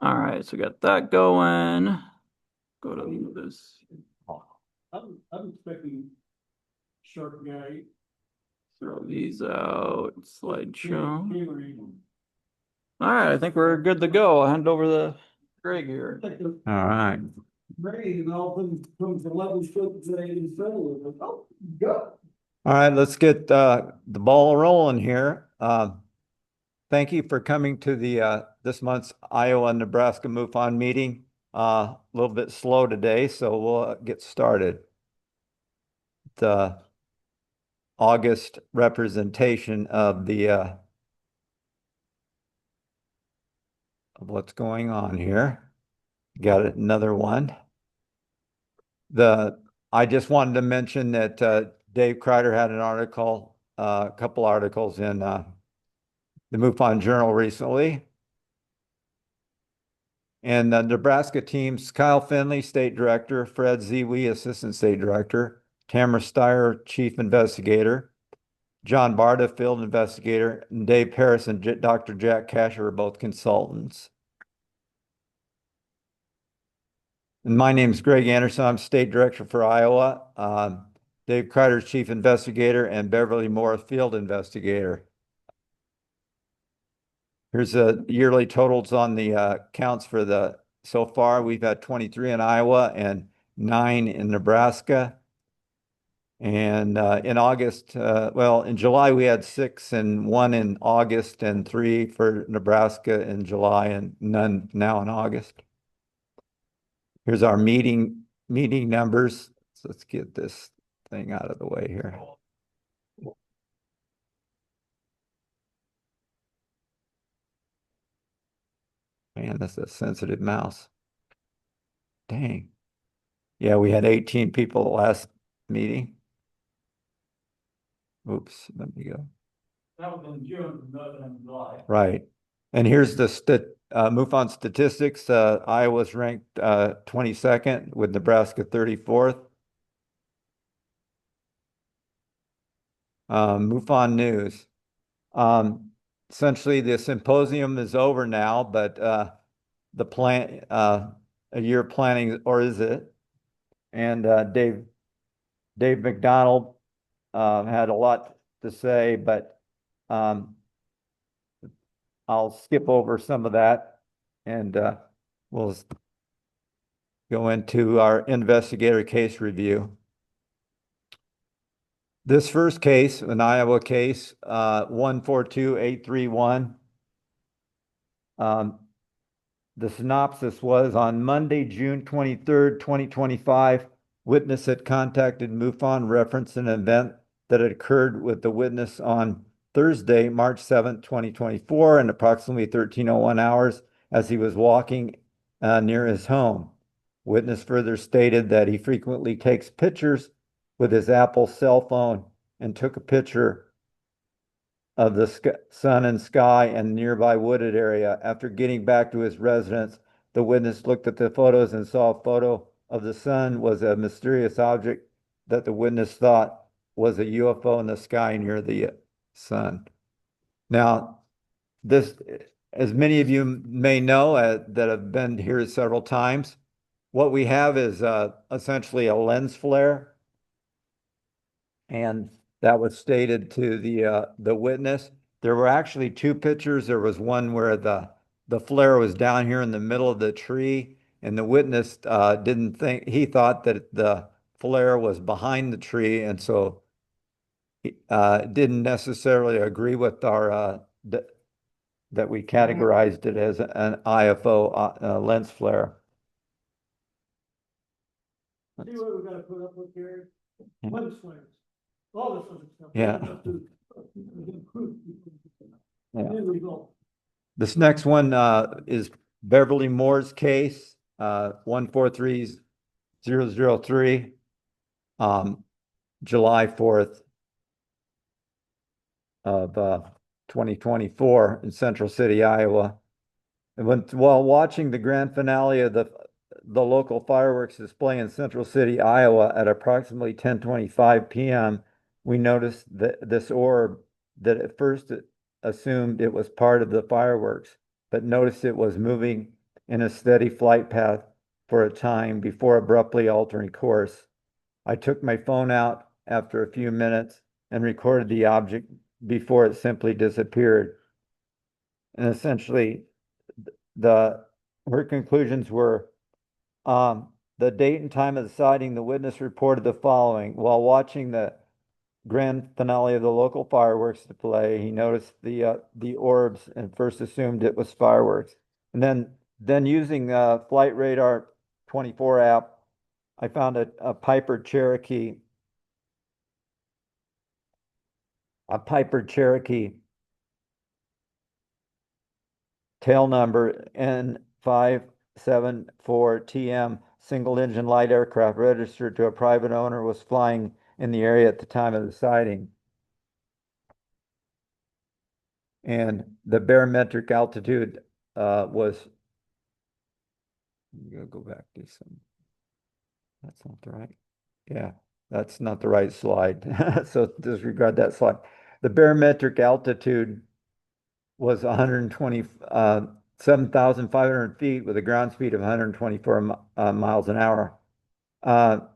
All right, so we got that going. Go to this. I'm expecting shark guy. Throw these out. Slideshow. All right, I think we're good to go. I'll hand over the Greg here. All right. Rain and all of a sudden comes 11 foot today in settle. Oh, go. All right, let's get the ball rolling here. Thank you for coming to the this month's Iowa and Nebraska MUFON meeting. A little bit slow today, so we'll get started. The August representation of the of what's going on here. Got another one. I just wanted to mention that Dave Kreider had an article, a couple articles in the MUFON Journal recently. And the Nebraska teams, Kyle Finley, State Director, Fred Ziwi, Assistant State Director, Tamara Steyer, Chief Investigator, John Barta, Field Investigator, and Dave Harris and Dr. Jack Casher are both consultants. And my name is Greg Anderson. I'm State Director for Iowa. Dave Kreider's Chief Investigator and Beverly Moore, Field Investigator. Here's the yearly totals on the counts for so far. We've had 23 in Iowa and 9 in Nebraska. And in August, well, in July, we had 6 and 1 in August and 3 for Nebraska in July and none now in August. Here's our meeting numbers. So let's get this thing out of the way here. Man, that's a sensitive mouse. Dang. Yeah, we had 18 people last meeting. Oops, let me go. That was in June, not in July. Right. And here's the MUFON statistics. Iowa's ranked 22nd with Nebraska 34th. MUFON news. Essentially, the symposium is over now, but the plan, a year planning, or is it? And Dave McDonald had a lot to say, but I'll skip over some of that and we'll go into our investigator case review. This first case, an Iowa case, 142831. The synopsis was on Monday, June 23rd, 2025, witness had contacted MUFON reference an event that had occurred with the witness on Thursday, March 7th, 2024, and approximately 13:01 hours as he was walking near his home. Witness further stated that he frequently takes pictures with his Apple cell phone and took a picture of the sun and sky and nearby wooded area. After getting back to his residence, the witness looked at the photos and saw a photo of the sun was a mysterious object that the witness thought was a UFO in the sky near the sun. Now, this, as many of you may know that have been here several times, what we have is essentially a lens flare, and that was stated to the witness. There were actually 2 pictures. There was one where the flare was down here in the middle of the tree, and the witness didn't think, he thought that the flare was behind the tree, and so he didn't necessarily agree with our that we categorized it as an IFO lens flare. See what we gotta put up with here? Lens flares. All this other stuff. Yeah. Yeah. There we go. This next one is Beverly Moore's case, 143003, July 4th of 2024 in Central City, Iowa. And while watching the grand finale of the local fireworks display in Central City, Iowa at approximately 10:25 p.m., we noticed that this orb that at first assumed it was part of the fireworks, but noticed it was moving in a steady flight path for a time before abruptly altering course. I took my phone out after a few minutes and recorded the object before it simply disappeared. And essentially, her conclusions were the date and time of the sighting, the witness reported the following. While watching the grand finale of the local fireworks display, he noticed the orbs and first assumed it was fireworks. And then using Flight Radar 24 app, I found a Piper Cherokee tail number N574TM, single engine light aircraft registered to a private owner, was flying in the area at the time of the sighting. And the barometric altitude was, I'm gonna go back to some, that's not the right, yeah, that's not the right slide. So disregard that slide. The barometric altitude was 7,500 feet with a ground speed of 124 miles an hour.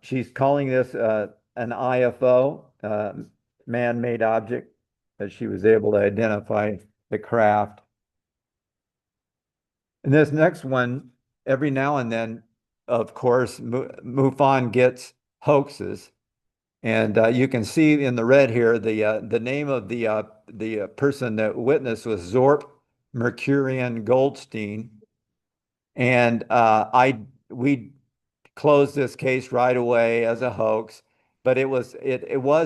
She's calling this an IFO, man-made object, as she was able to identify the craft. And this next one, every now and then, of course, MUFON gets hoaxes. And you can see in the red here, the name of the person that witnessed was Zorp Mercurian Goldstein. And we closed this case right away as a hoax, but it was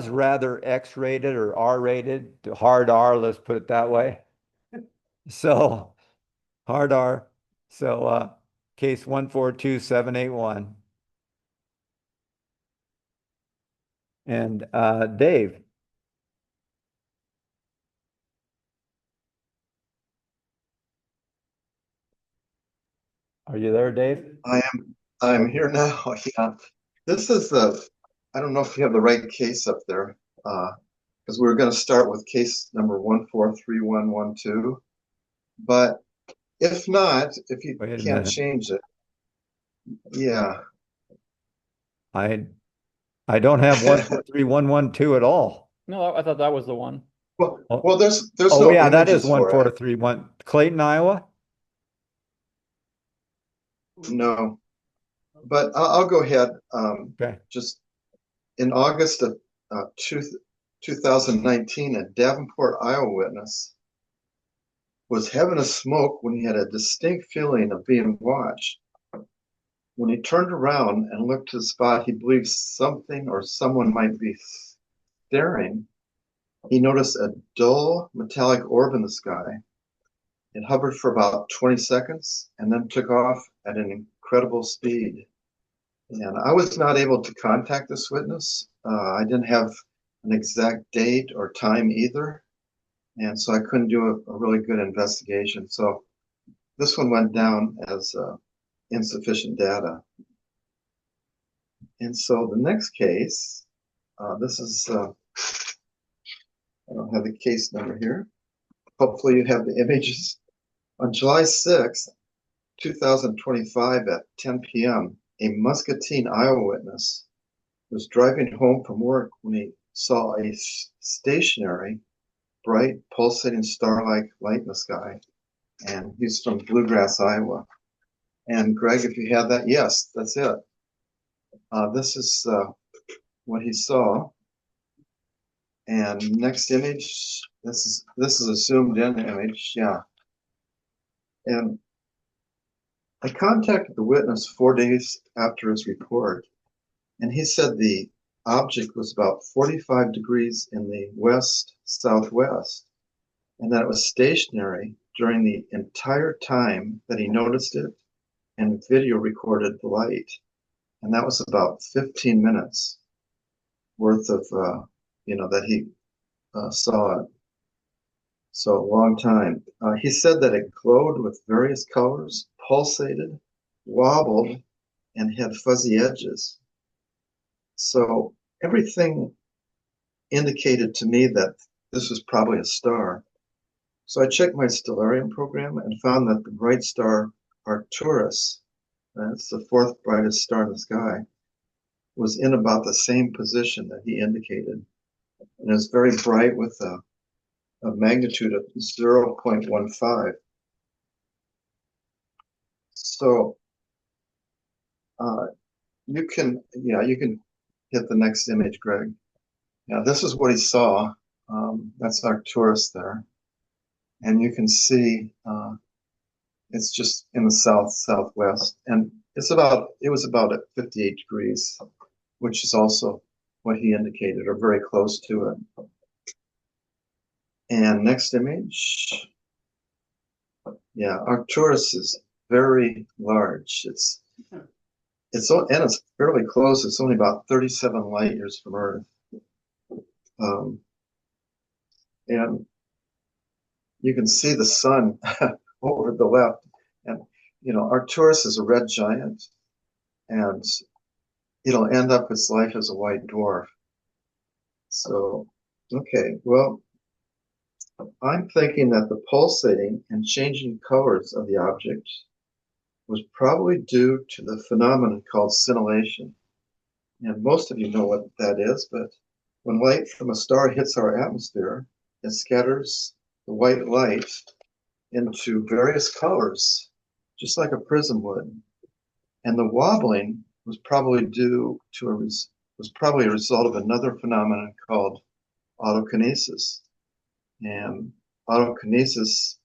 rather X-rated or R-rated, hard R, let's put it that way. So hard R. So case 142781. And Dave. Are you there, Dave? I'm here now. Yeah. This is I don't know if you have the right case up there, because we're going to start with case number 143112. But if not, if you Wait a can't minute. change it, yeah. I don't have 143112 at all. No, I thought that was the one. Well, there's Oh no yeah, that is images for it. 1431. Clayton, Iowa? No, but I'll go ahead. Okay. Just in August of 2019, a Davenport, Iowa witness was having a smoke when he had a distinct feeling of being watched. When he turned around and looked to the spot he believed something or someone might be staring, he noticed a dull metallic orb in the sky. It hovered for about 20 seconds and then took off at an incredible speed. And I was not able to contact this witness. I didn't have an exact date or time either. And so I couldn't do a really good investigation. So this one went down as insufficient data. And so the next case, this is, I don't have the case number here. Hopefully you have the images. On July 6th, 2025 at 10 p.m., a Muscatine, Iowa witness was driving home from work when he saw a stationary, bright, pulsating star-like light in the sky. And he's from Bluegrass, Iowa. And Greg, if you have that, yes, that's it. This is what he saw. And next image, this is a zoomed in image, yeah. And I contacted the witness 4 days after his report, and he said the object was about 45 degrees in the west-southwest, and that it was stationary during the entire time that he noticed it and video recorded the light. And that was about 15 minutes worth of, that he saw it. So a long time. He said that it glowed with various colors, pulsated, wobbled, and had fuzzy edges. So everything indicated to me that this was probably a star. So I checked my stellarium program and found that the bright star Arcturus, that's the fourth brightest star in the sky, was in about the same position that he indicated. And it's very bright with a magnitude of 0.15. So you can hit the next image, Greg. Now this is what he saw. That's Arcturus there. And you can see it's just in the southwest. And it was about at 58 degrees, which is also what he indicated, or very close to it. And next image. Yeah, Arcturus is very large. It's fairly close. It's only about 37 light years from Earth. And you can see the sun over the left. And, Arcturus is a red giant, and it'll end up its life as a white dwarf. So, okay, well, I'm thinking that the pulsating and changing colors of the object was probably due to the phenomenon called scintillation. And most of you know what that is, but when light from a star hits our atmosphere, it scatters the white light into various colors, just like a prism would. And the wobbling was probably a result of another phenomenon called autokinesis. And autokinesis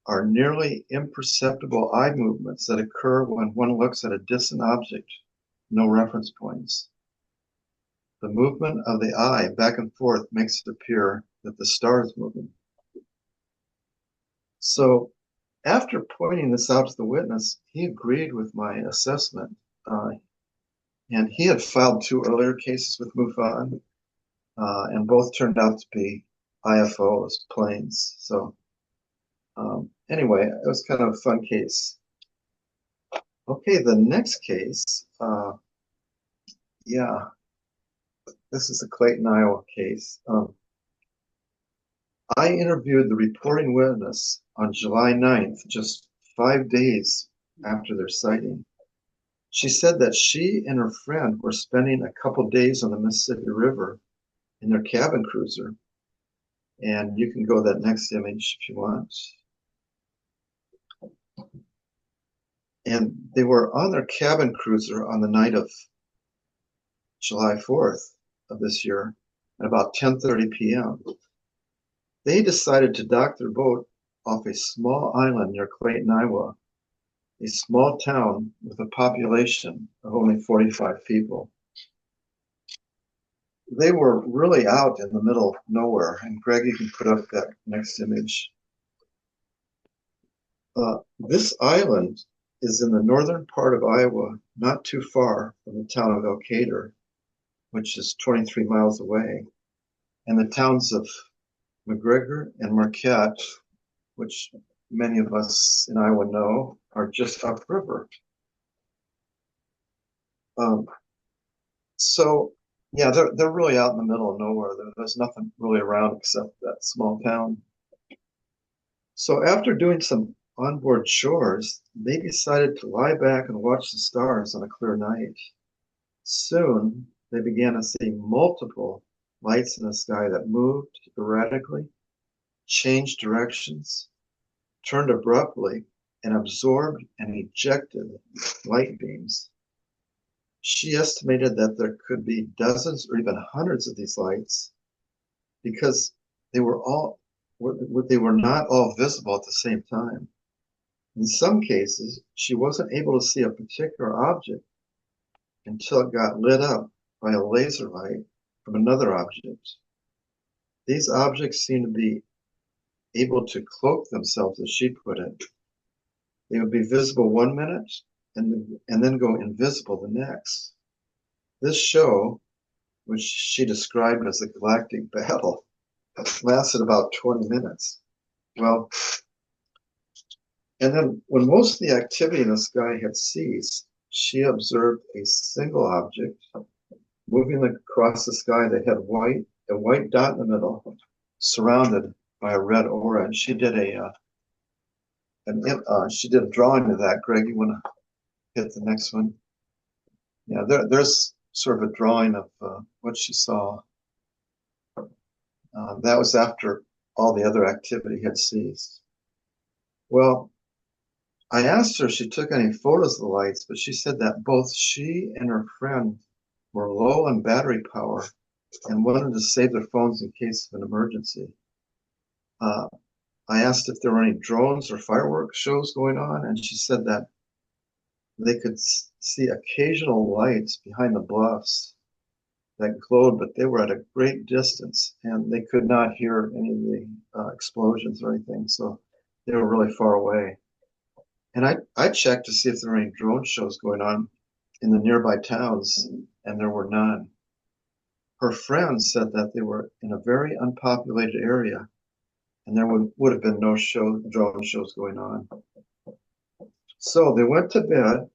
are nearly imperceptible eye movements that occur when one looks at a distant object, no reference points. The movement of the eye back and forth makes it appear that the star is moving. So after pointing this out to the witness, he agreed with my assessment. And he had filed 2 earlier cases with MUFON, and both turned out to be IFOs, planes. So anyway, it was kind of a fun case. Okay, the next case, this is the Clayton, Iowa case. I interviewed the reporting witness on July 9th, just 5 days after their sighting. She said that she and her friend were spending a couple days on the Mississippi River in their cabin cruiser. And you can go to that next image if you want. And they were on their cabin cruiser on the night of July 4th of this year at about 10:30 p.m. They decided to dock their boat off a small island near Clayton, Iowa, a small town with a population of only 45 people. They were really out in the middle of nowhere. And Greg, you can put up that next image. This island is in the northern part of Iowa, not too far from the town of Elkader, which is 23 miles away, and the towns of McGregor and Marquette, which many of us in Iowa know, are just upriver. So, yeah, they're really out in the middle of nowhere. There's nothing really around except that small town. So after doing some onboard chores, they decided to lie back and watch the stars on a clear night. Soon, they began to see multiple lights in the sky that moved erratically, changed directions, turned abruptly, and absorbed and ejected light beams. She estimated that there could be dozens or even hundreds of these lights because they were not all visible at the same time. In some cases, she wasn't able to see a particular object until it got lit up by a laser light from another object. These objects seem to be able to cloak themselves, as she put it. They would be visible 1 minute and then go invisible the next. This show, which she described as a galactic battle, lasted about 20 minutes. Well, and then when most of the activity in the sky had ceased, she observed a single object moving across the sky that had a white dot in the middle, surrounded by a red aura. And she did she did a drawing of that. Greg, you want to hit the next one? Yeah, there's sort of a drawing of what she saw. That was after all the other activity had ceased. Well, I asked her if she took any photos of the lights, but she said that both she and her friend were low on battery power and wanted to save their phones in case of an emergency. I asked if there were any drones or fireworks shows going on, and she said that they could see occasional lights behind the bluffs that glowed, but they were at a great distance and they could not hear any of the explosions or anything. So they were really far away. And I checked to see if there were any drone shows going on in the nearby towns, and there were none. Her friends said that they were in a very unpopulated area, and there would have been no drone shows going on. So they went to bed.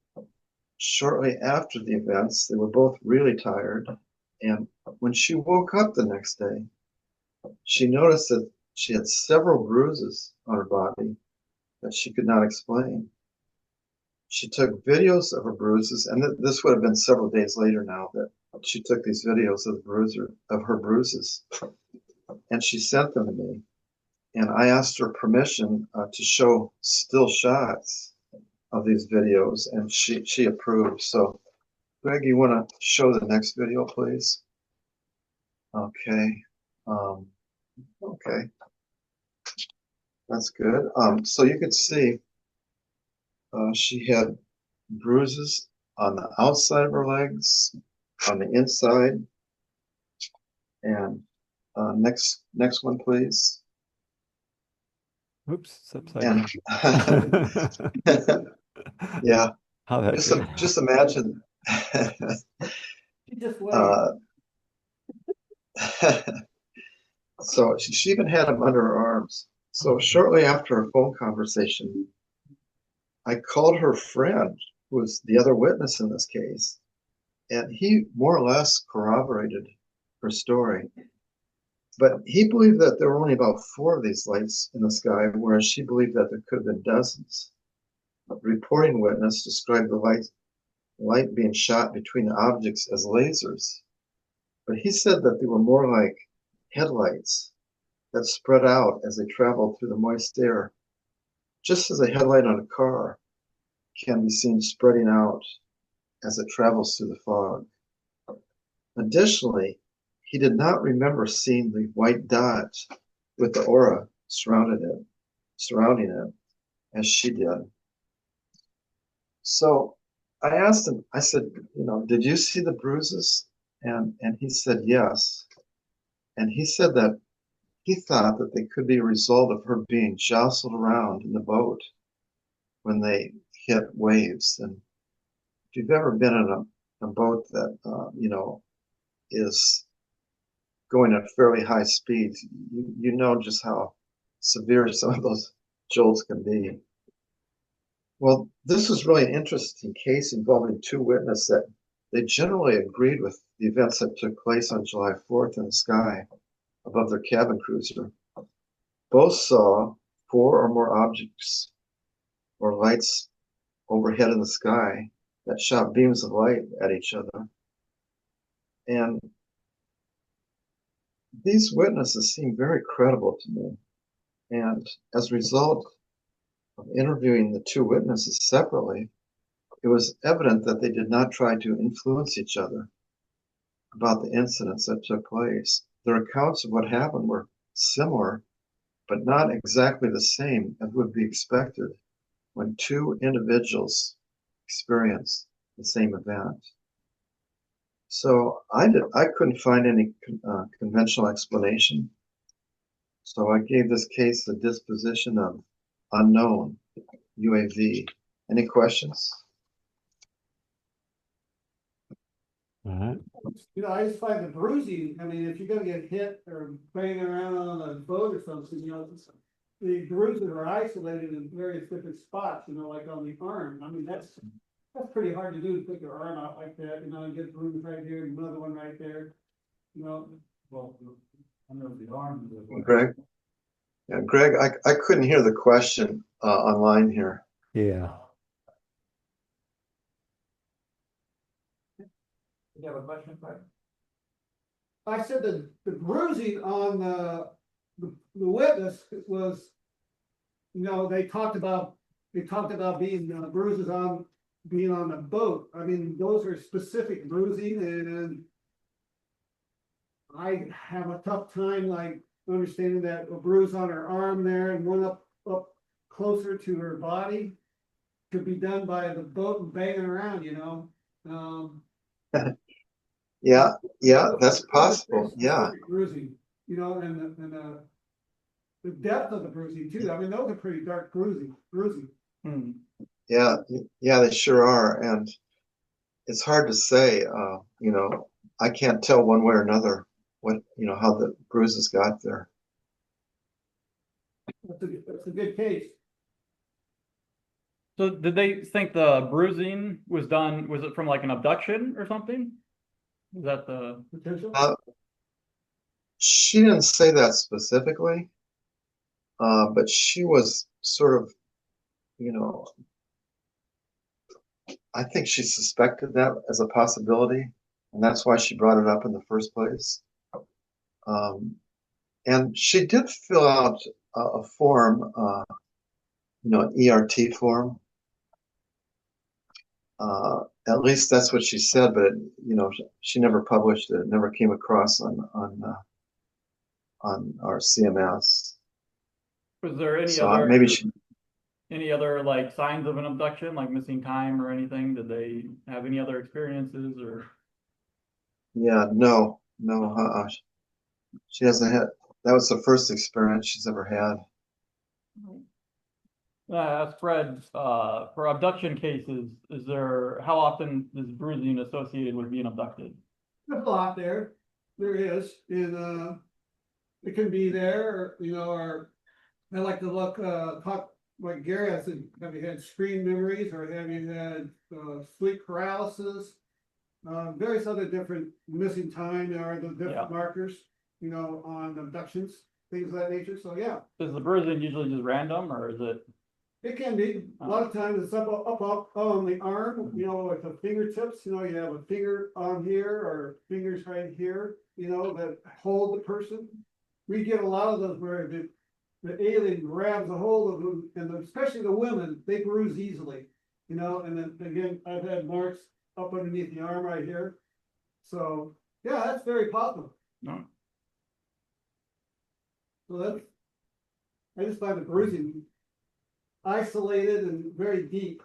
Shortly after the events, they were both really tired. And when she woke up the next day, she noticed that she had several bruises on her body that she could not explain. She took videos of her bruises, and this would have been several days later now that she took these videos of her bruises, and she sent them to me. And I asked her permission to show still shots of these videos, and she approved. So, Greg, you want to show the next video, please? Okay. Okay. That's good. So you could see she had bruises on the outside of her legs, on the inside, and next one, please. Oops, it's upside And down. yeah, How that good. just imagine. She just wait. So she even had them under her arms. So shortly after a phone conversation, I called her friend, who was the other witness in this case, and he more or less corroborated her story. But he believed that there were only about 4 of these lights in the sky, whereas she believed that there could have been dozens. A reporting witness described the light being shot between the objects as lasers, but he said that they were more like headlights that spread out as they traveled through the moist air, just as a headlight on a car can be seen spreading out as it travels through the fog. Additionally, he did not remember seeing the white dot with the aura surrounding it, as she did. So I asked him, I said, did you see the bruises? And he said yes. And he said that he thought that they could be a result of her being jostled around in the boat when they hit waves. And if you've ever been in a boat that, is going at fairly high speeds, you know just how severe some of those jolts can be. Well, this was really an interesting case involving 2 witnesses that they generally agreed with the events that took place on July 4th in the sky above their cabin cruiser. Both saw 4 or more objects or lights overhead in the sky that shot beams of light at each other. And these witnesses seemed very credible to me. And as a result of interviewing the 2 witnesses separately, it was evident that they did not try to influence each other about the incidents that took place. Their accounts of what happened were similar, but not exactly the same as would be expected when 2 individuals experience the same event. So I couldn't find any conventional explanation. So I gave this case the disposition of unknown UAV. Any questions? All right. I just find the bruising, I mean, if you're gonna get hit or banging around on a boat or something, the bruises are isolated in various different spots, like on the arm. I mean, that's pretty hard to do, to put your arm out like that, and get a bruise right here, and another one right there, Well, under the arm. Greg? Yeah, Greg, I couldn't hear the question online here. Yeah. You have a question, Fred? I said that the bruising on the witness was, they talked about being bruises on being on a boat. I mean, those are specific bruising, and I have a tough time like understanding that a bruise on her arm there and one up closer to her body could be done by the boat and banging around, Um, Yeah, yeah, that's Very possible. Yeah, specific bruising, the depth of the bruising too. I mean, those are pretty dark bruising. Hmm. yeah, yeah, they sure are. And it's hard to say, I can't tell one way or another how the bruises got there. That's a good case. So did they think the bruising was it from like an abduction or something? Is that the, Potential. Uh, she didn't say that specifically, but she was sort of, you know, I think she suspected that as a possibility, and that's why she brought it up in the first place. Um, and she did fill out a form, an ERT form. At least that's what she said, but she never published it. It never came across on our CMS. was there So maybe she. any other like signs of an abduction, like missing time or anything? Did they have any other experiences or? Yeah, no, no. She hasn't had. That was the first experience she's ever had. Ask Fred, for abduction cases, how often is bruising associated with being abducted? There's a lot there. There is, and it can be there, or I like to look, talk like Gary, I said, have you had screen memories or have you had sleep paralysis? Various other different missing time or the different Yeah. markers, on abductions, things of that nature. So yeah, Is the bruising usually just random or is it? it can be. A lot of times it's up on the arm, like the fingertips, you have a finger on here or fingers right here, that hold the person. We get a lot of those where the alien grabs a hold of them, and especially the women, they bruise easily, and then again, I've had marks up underneath the arm right here. So yeah, that's very possible. No. So I just find the bruising isolated and very deep.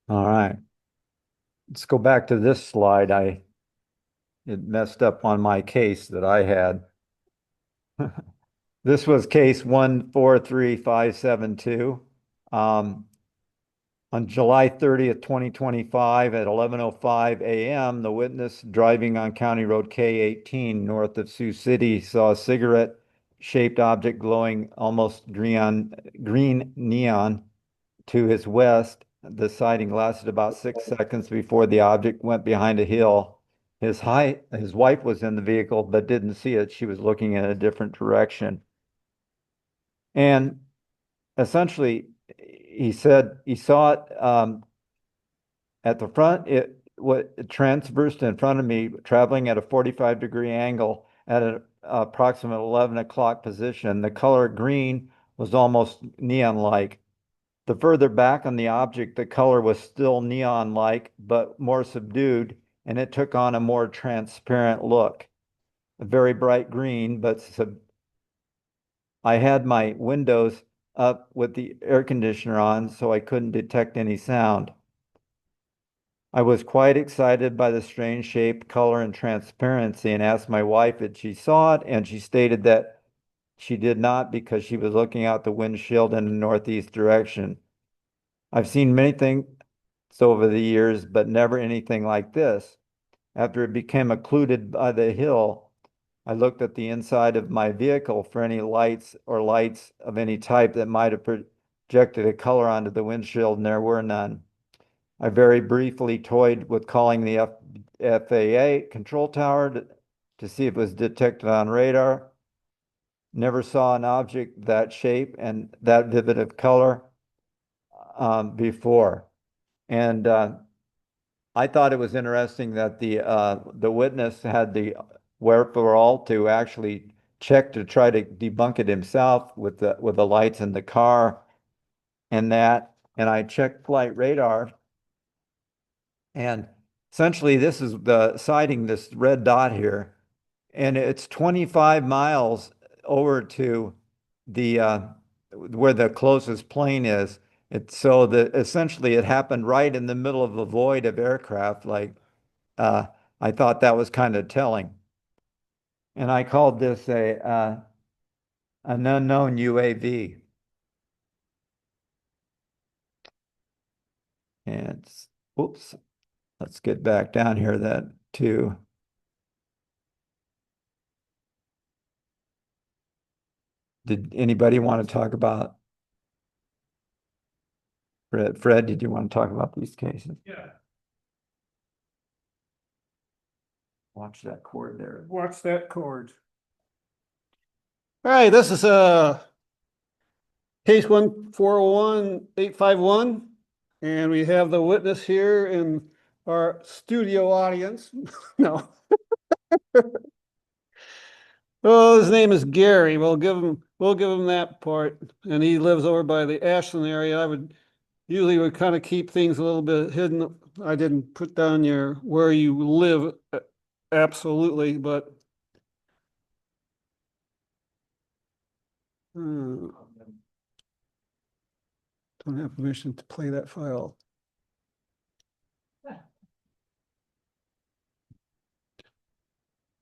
All right. Let's go back to this slide. It messed up on my case that I had. This was case 143572. On July 30th, 2025 at 11:05 a.m., the witness driving on County Road K18 north of Sioux City saw a cigarette-shaped object glowing almost green neon to his west. The sighting lasted about 6 seconds before the object went behind a hill. His wife was in the vehicle but didn't see it. She was looking in a different direction. And essentially, he said he saw it at the front. It transversed in front of me, traveling at a 45-degree angle at an approximate 11 o'clock position. The color green was almost neon-like. The further back on the object, the color was still neon-like, but more subdued, and it took on a more transparent look. A very bright green, but I had my windows up with the air conditioner on, so I couldn't detect any sound. I was quite excited by the strange shape, color, and transparency and asked my wife if she saw it, and she stated that she did not because she was looking out the windshield in the northeast direction. I've seen many things over the years, but never anything like this. After it became occluded by the hill, I looked at the inside of my vehicle for any lights of any type that might have projected a color onto the windshield, and there were none. I very briefly toyed with calling the FAA control tower to see if it was detected on radar. Never saw an object that shape and that vivid of color before. And I thought it was interesting that the witness had the wherewithal to actually check to try to debunk it himself with the lights in the car and that. And I checked flight radar, and essentially this is the sighting, this red dot here, and it's 25 miles over to the where the closest plane is. It's so that essentially it happened right in the middle of a void of aircraft. Like uh, I thought that was kind of telling, and I called this a an unknown UAV. And oops, let's get back down here then to. Did anybody want to talk about Fred? Fred, did you want to talk about these cases? Yeah. Watch that cord there. Watch that cord. All right, this is case 1401851, and we have the witness here in our studio audience. No. Oh, his name is Gary. We'll give him that part, and he lives over by the Ashland area. I would usually kind of keep things a little bit hidden. I didn't put down your where you live absolutely, but don't have permission to play that file.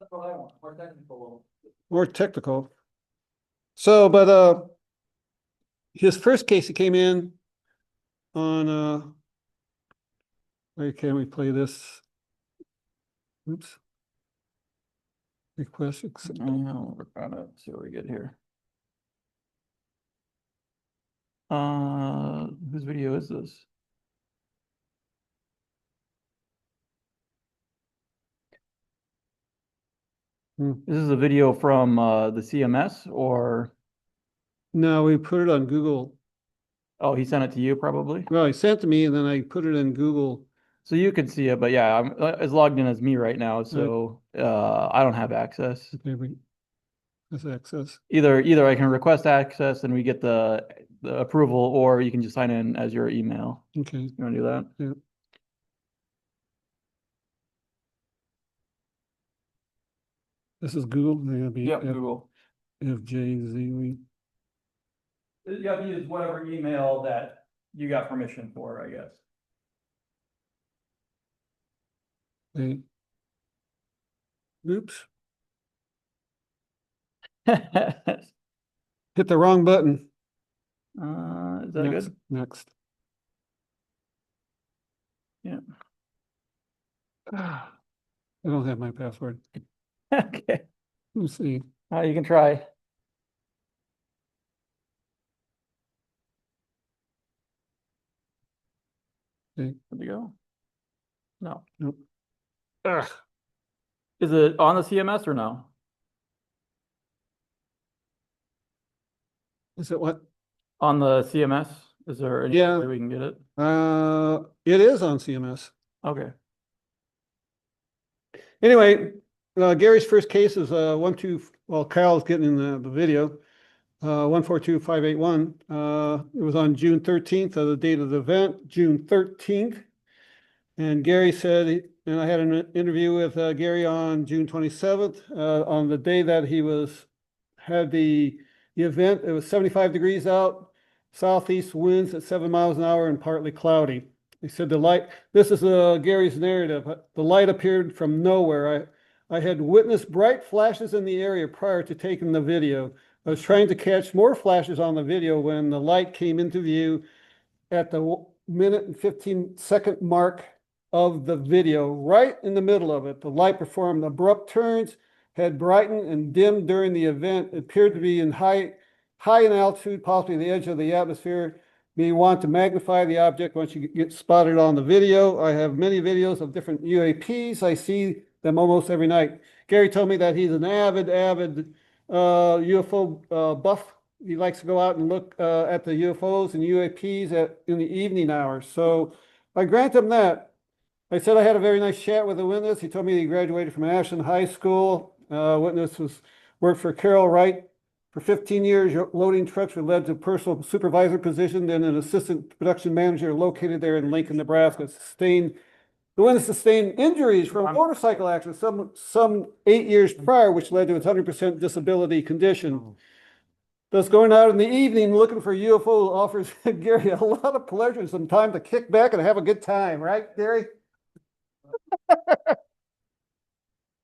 That's what I want, more technical. More technical. So, but his first case, he came in on where can we play this? Oops. Request accept. I'll work on it, see what we get here. Whose video is this? This is a video from the CMS, or No, we put it on Google. oh, he sent it to you probably. Well, he sent it to me and then I put it in Google. So you can see it, but yeah, I'm it's logged in as me right now, so I don't have access. Maybe that's access. Either I can request access and we get the approval, or you can just sign in as your email. Okay. You want to do that? Yeah. This is Google. They're gonna be Yep, Google. FJZ. You have to use whatever email that you got permission for, I guess. Oops. Hit the wrong button. Is that Next, good? Next. Yeah. I don't have my password. Okay. Let's see. You can try. Okay. Where'd you go? No. Nope. Ugh. Is it on the CMS or no? Is it what? On the CMS? Is there any Yeah. way we can get it? It is on CMS. Okay. Anyway, Gary's first case is well, Kyle's getting in the video. 142581. It was on June 13th, the date of the event, June 13th. And Gary said, and I had an interview with Gary on June 27th, on the day that he had the event. It was 75 degrees out, southeast winds at 7 miles an hour and partly cloudy. He said this is Gary's narrative. The light appeared from nowhere. I had witnessed bright flashes in the area prior to taking the video. I was trying to catch more flashes on the video when the light came into view at the minute and 15-second mark of the video, right in the middle of it. The light performed abrupt turns, had brightened and dimmed during the event. It appeared to be high in altitude, possibly the edge of the atmosphere. May want to magnify the object once you get spotted on the video. I have many videos of different UAPs. I see them almost every night. Gary told me that he's an avid UFO buff. He likes to go out and look at the UFOs and UAPs in the evening hours. So I grant him that. I said I had a very nice chat with the witness. He told me he graduated from Ashland High School. Witness worked for Carol Wright for 15 years, loading trucks, which led to personal supervisor position, then an assistant production manager located there in Lincoln, Nebraska. The witness sustained injuries from a motorcycle accident some 8 years prior, which led to his 100% disability condition. Thus, going out in the evening looking for UFO offers Gary a lot of pleasure and some time to kick back and have a good time, right, Gary?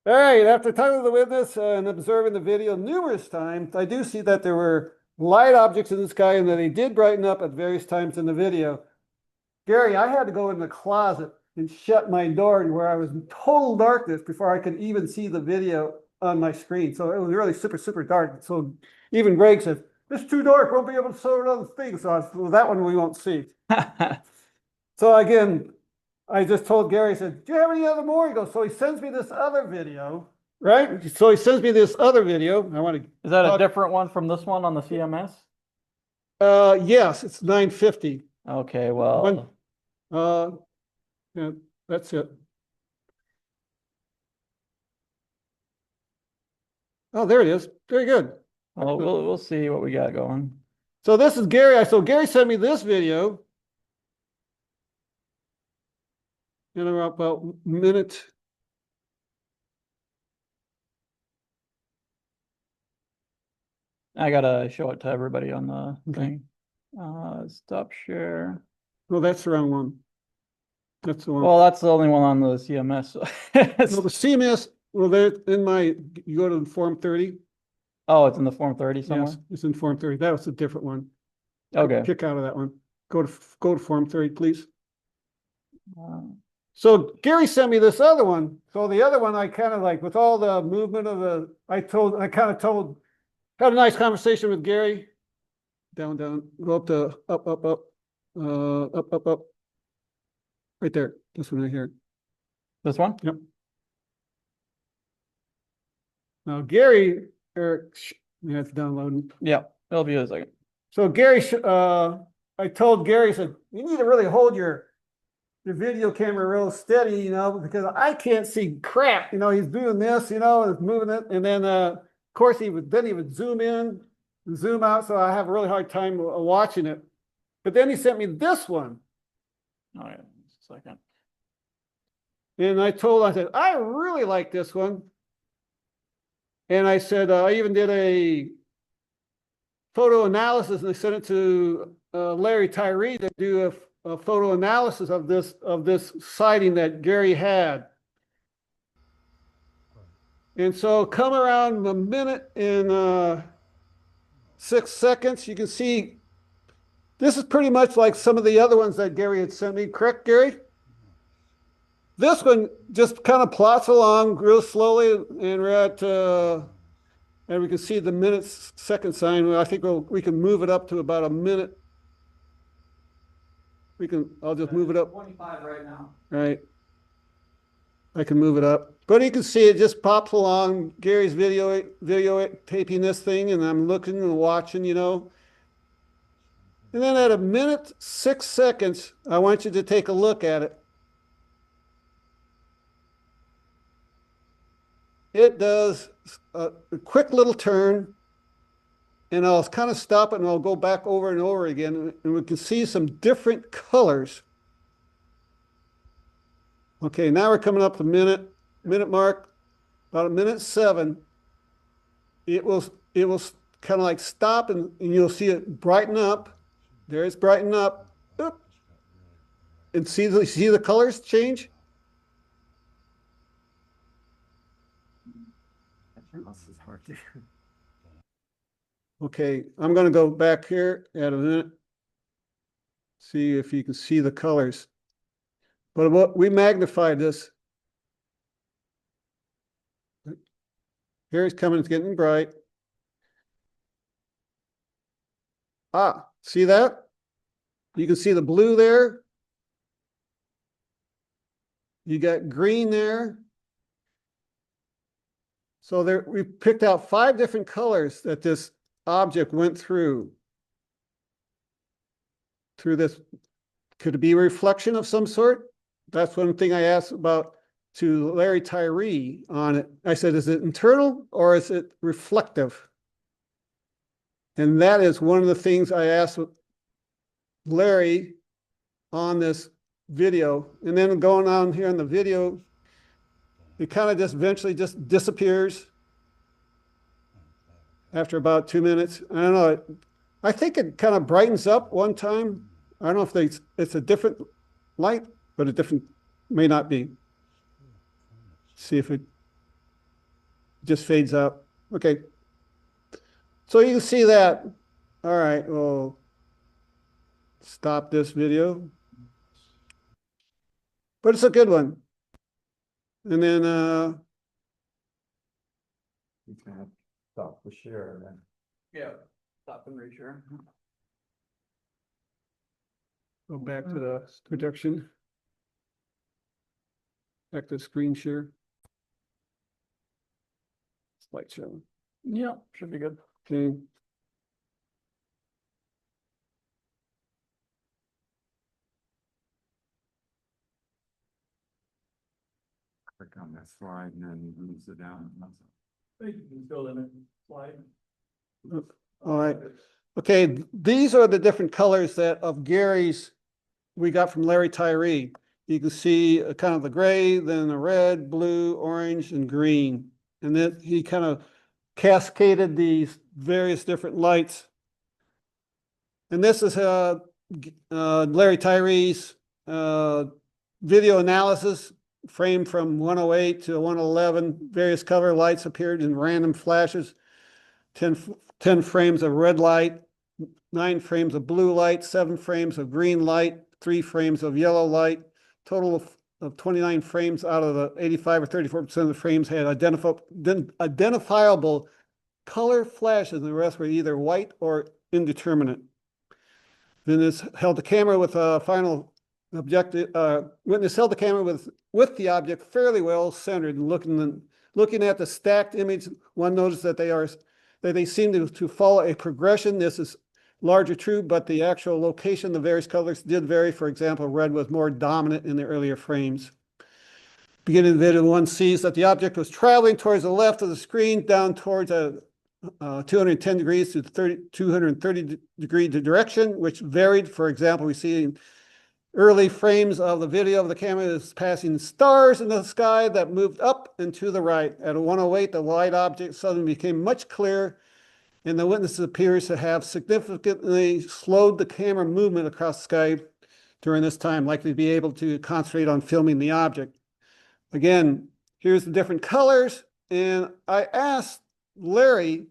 All right, after talking to the witness and observing the video numerous times, I do see that there were light objects in the sky and that they did brighten up at various times in the video. Gary, I had to go in the closet and shut my door where I was in total darkness before I could even see the video on my screen. So it was really super, super dark. So even Greg said, "It's too dark, won't be able to show another thing." So well, that one we won't see. So again, I just told Gary, I said, "Do you have any other more?" He goes, so he sends me this other video, right? So he sends me this other video. I want to. Is that a different one from this one on the CMS? Yes, it's 950. Okay, well, Yeah, that's it. Oh, there it is. Very good. we'll see what we got going. So this is Gary. So Gary sent me this video. In about a minute. I gotta show it to everybody on the thing. Stop share. No, that's the wrong one. That's the one. Well, that's the only one on the CMS. No, the CMS, well, there in my, you go to Form 30. Oh, it's in the Form 30 somewhere? Yes, it's in Form 30. That was a different one. Okay. Kick out of that one. Go to Form 30, please. Uh, So Gary sent me this other one. So the other one, I kind of like with all the movement of had a nice conversation with Gary. Down, go up to up. Right there. This one right here. This one? Yep. Now Gary, yeah, it's downloading. Yeah, it'll be a second. So Gary, I told Gary, I said, you need to really hold your video camera real steady, because I can't see crap. He's doing this, and moving it. And then, of course, he would zoom in, and zoom out. So I have a really hard time watching it. But then he sent me this one. Oh, yeah, just a second. And I said, I really like this one. And I said, I even did a photo analysis and I sent it to Larry Tyree to do a photo analysis of this sighting that Gary had. And so come around a minute and 6 seconds, you can see this is pretty much like some of the other ones that Gary had sent me, correct, Gary? This one just kind of plots along real slowly, and we're at, and we can see the minutes second sign. I think we can move it up to about a minute. I'll just move it up. 25 right now. Right. I can move it up. But you can see it just pops along. Gary's video taping this thing, and I'm looking and watching, And then at a minute, 6 seconds, I want you to take a look at it. It does a quick little turn, and I'll kind of stop it and I'll go back over and over again, and we can see some different colors. Okay, now we're coming up to minute mark, about a minute 7. It will kind of like stop, and you'll see it brighten up. There it's brighten up. Oop. And see the colors change? Okay, I'm going to go back here at a minute. See if you can see the colors. But what we magnified this. Here it's coming, it's getting bright. Ah, see that? You can see the blue there. You got green there. So there, we picked out 5 different colors that this object went through this. Could it be a reflection of some sort? That's one thing I asked about to Larry Tyree on it. I said, is it internal or is it reflective? And that is one of the things I asked Larry on this video. And then going on here in the video, it kind of just eventually just disappears after about 2 minutes. I don't know. I think it kind of brightens up one time. I don't know if it's a different light, but a different, may not be. See if it just fades out. Okay. So you can see that. All right, well, stop this video. But it's a good one. And then You can stop the share then. Yeah, stop and reshare. go back to the production. Back to screen share. Slideshow. Yeah, should be good. Okay. Click on that slide and then moves it down. You can fill in a slide. All right. Okay, these are the different colors that of Gary's we got from Larry Tyree. You can see kind of the gray, then the red, blue, orange, and green. And then he kind of cascaded these various different lights. And this is Larry Tyree's video analysis, framed from 108 to 111. Various color lights appeared in random flashes. 10 frames of red light, 9 frames of blue light, 7 frames of green light, 3 frames of yellow light. Total of 29 frames out of the 85 or 34% of the frames had identifiable color flashes, and the rest were either white or indeterminate. Then this held the camera with a final objective. Witness held the camera with the object fairly well centered, and looking at the stacked image, one noticed that they seem to follow a progression. This is larger true, but the actual location, the various colors did vary. For example, red was more dominant in the earlier frames. Beginning of the video, one sees that the object was traveling towards the left of the screen, down towards a 210 degrees to 230 degree direction, which varied. For example, we see in early frames of the video of the camera is passing stars in the sky that moved up and to the right. At 108, the light object suddenly became much clearer, and the witness appears to have significantly slowed the camera movement across the sky during this time, likely to be able to concentrate on filming the object. Again, here's the different colors, and I asked Larry,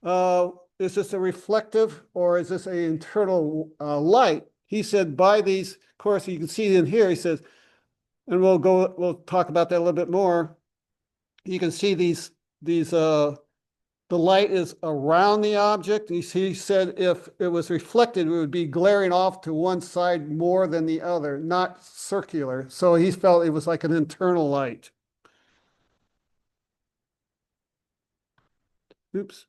is this a reflective or is this an internal light? He said, by these, of course, you can see in here, he says, and we'll talk about that a little bit more. You can see the light is around the object. He said if it was reflected, it would be glaring off to one side more than the other, not circular. So he felt it was like an internal light. Oops.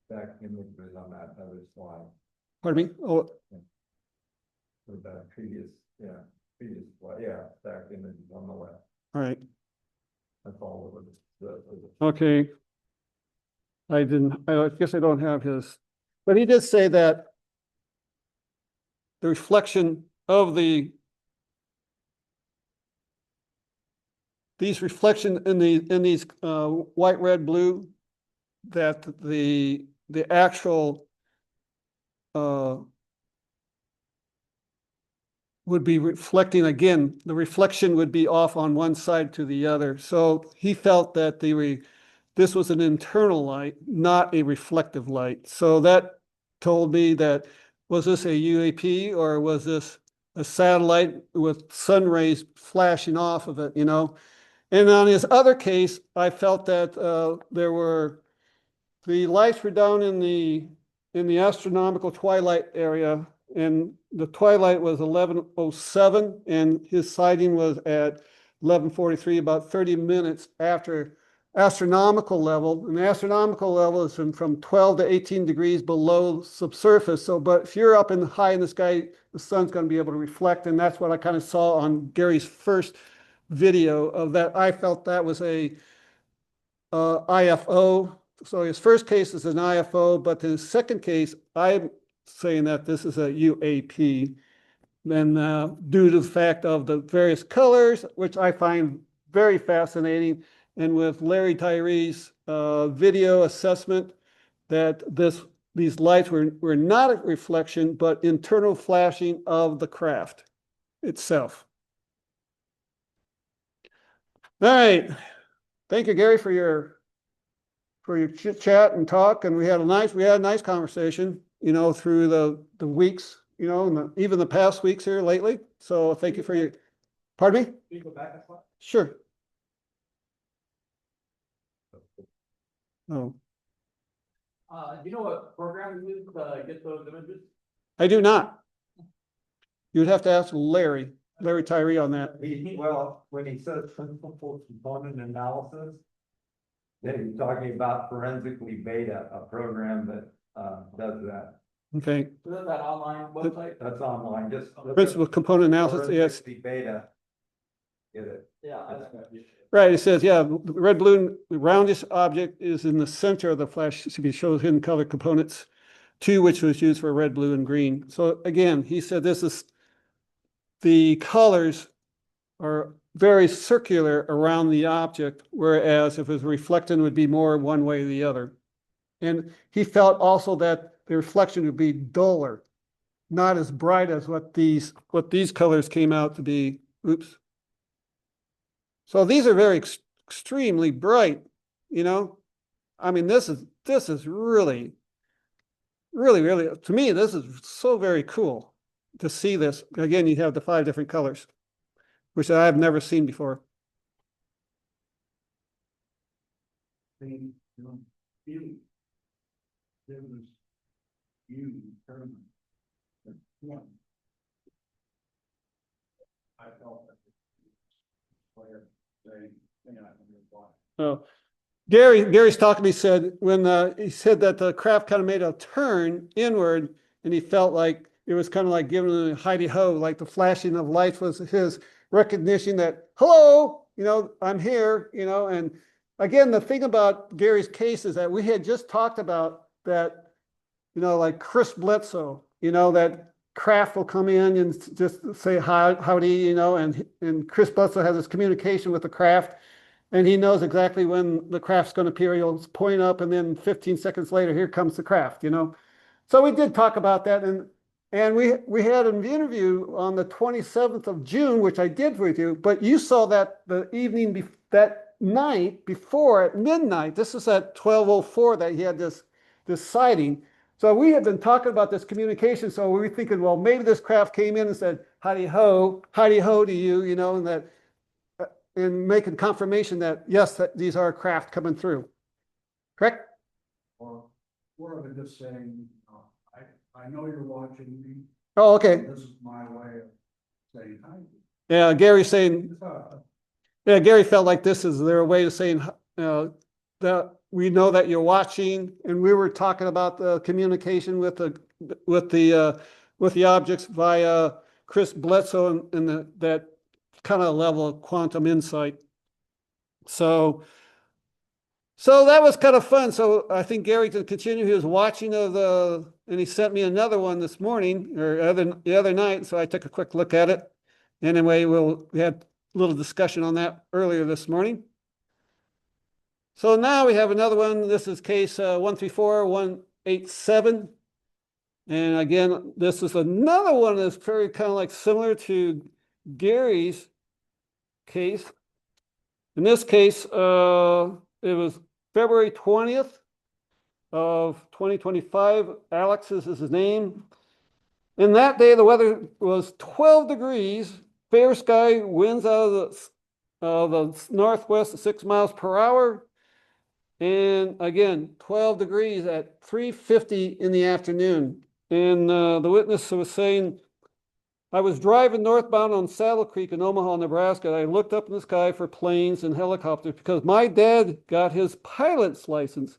Back image was on that other slide. Pardon me? Oh, For the previous slide. Yeah, back image is on the left. all right. That's all it was. Okay. I guess I don't have his, but he did say that the reflection of these reflection in these white, red, blue, that the actual would be reflecting again. The reflection would be off on one side to the other. So he felt that this was an internal light, not a reflective light. So that told me that, was this a UAP or was this a satellite with sun rays flashing off of it, you know? And on his other case, I felt that the lights were down in the astronomical twilight area, and the twilight was 11:07, and his sighting was at 11:43, about 30 minutes after astronomical level. And the astronomical level is from 12 to 18 degrees below subsurface. So, but if you're up in high in the sky, the sun's going to be able to reflect. And that's what I kind of saw on Gary's first video of that. I felt that was a IFO. So his first case is an IFO, but his second case, I'm saying that this is a UAP. Then due to the fact of the various colors, which I find very fascinating, and with Larry Tyree's video assessment that these lights were not a reflection, but internal flashing of the craft itself. All right. Thank you, Gary, for your chit chat and talk. And we had a nice conversation, you know, through the weeks, you know, and even the past weeks here lately. So thank you for your, pardon me? Can you go back a slide? Sure. Oh, Do you know what program you use to get those images? I do not. You'd have to ask Larry Tyree on that. Well, when he says principal component analysis, then he's talking about forensically beta, a program that does that. Okay. Is that online website? That's online, just. look up Principal component analysis, yes. forensically beta. Get it. Yeah. Right, it says, yeah, the red balloon, the roundish object is in the center of the flash, shows hidden color components, 2 which was used for red, blue, and green. So again, he said the colors are very circular around the object, whereas if it was reflecting, it would be more one way or the other. And he felt also that the reflection would be duller, not as bright as what these colors came out to be. Oops. So these are very extremely bright, you know. I mean, this is really, to me, this is so very cool to see this. Again, you have the 5 different colors, which I've never seen before. I felt that. Oh, Gary's talking. He said when he said that the craft kind of made a turn inward, and he felt like it was kind of like giving a hidey ho, like the flashing of lights was his recognition that hello, you know, I'm here, you know. And again, the thing about Gary's case is that we had just talked about that, you know, like Chris Bledsoe, you know, that craft will come in and just say hi, howdy, you know, and Chris Bledsoe has this communication with the craft, and he knows exactly when the craft's going to appear. He'll point up, and then 15 seconds later, here comes the craft, you know. So we did talk about that, and we had an interview on the 27th of June, which I did with you, but you saw that the evening that night before at midnight. This is at 12:04 that he had this sighting. So we had been talking about this communication. So we were thinking, well, maybe this craft came in and said, howdy ho to you, you know, and that, and making confirmation that, yes, that these are craft coming through. Correct? Or more of it just saying, I know you're watching me. Oh, okay. This is my way of saying hi. Yeah, Gary's saying, yeah, Gary felt like this is their way of saying that we know that you're watching, and we were talking about the communication with the objects via Chris Bledsoe and that kind of level of quantum insight. So that was kind of fun. So I think Gary to continue his watching of and he sent me another one this morning or the other night. So I took a quick look at it. Anyway, we had a little discussion on that earlier this morning. So now we have another one. This is case 134187. And again, this is another one that's very kind of like similar to Gary's case. In this case, it was February 20th of 2025. Alex is his name. And that day, the weather was 12 degrees, fair sky, winds out of the northwest at 6 miles per hour. And again, 12 degrees at 3:50 in the afternoon. And the witness was saying I was driving northbound on Saddle Creek in Omaha, Nebraska, and I looked up in the sky for planes and helicopters because my dad got his pilot's license.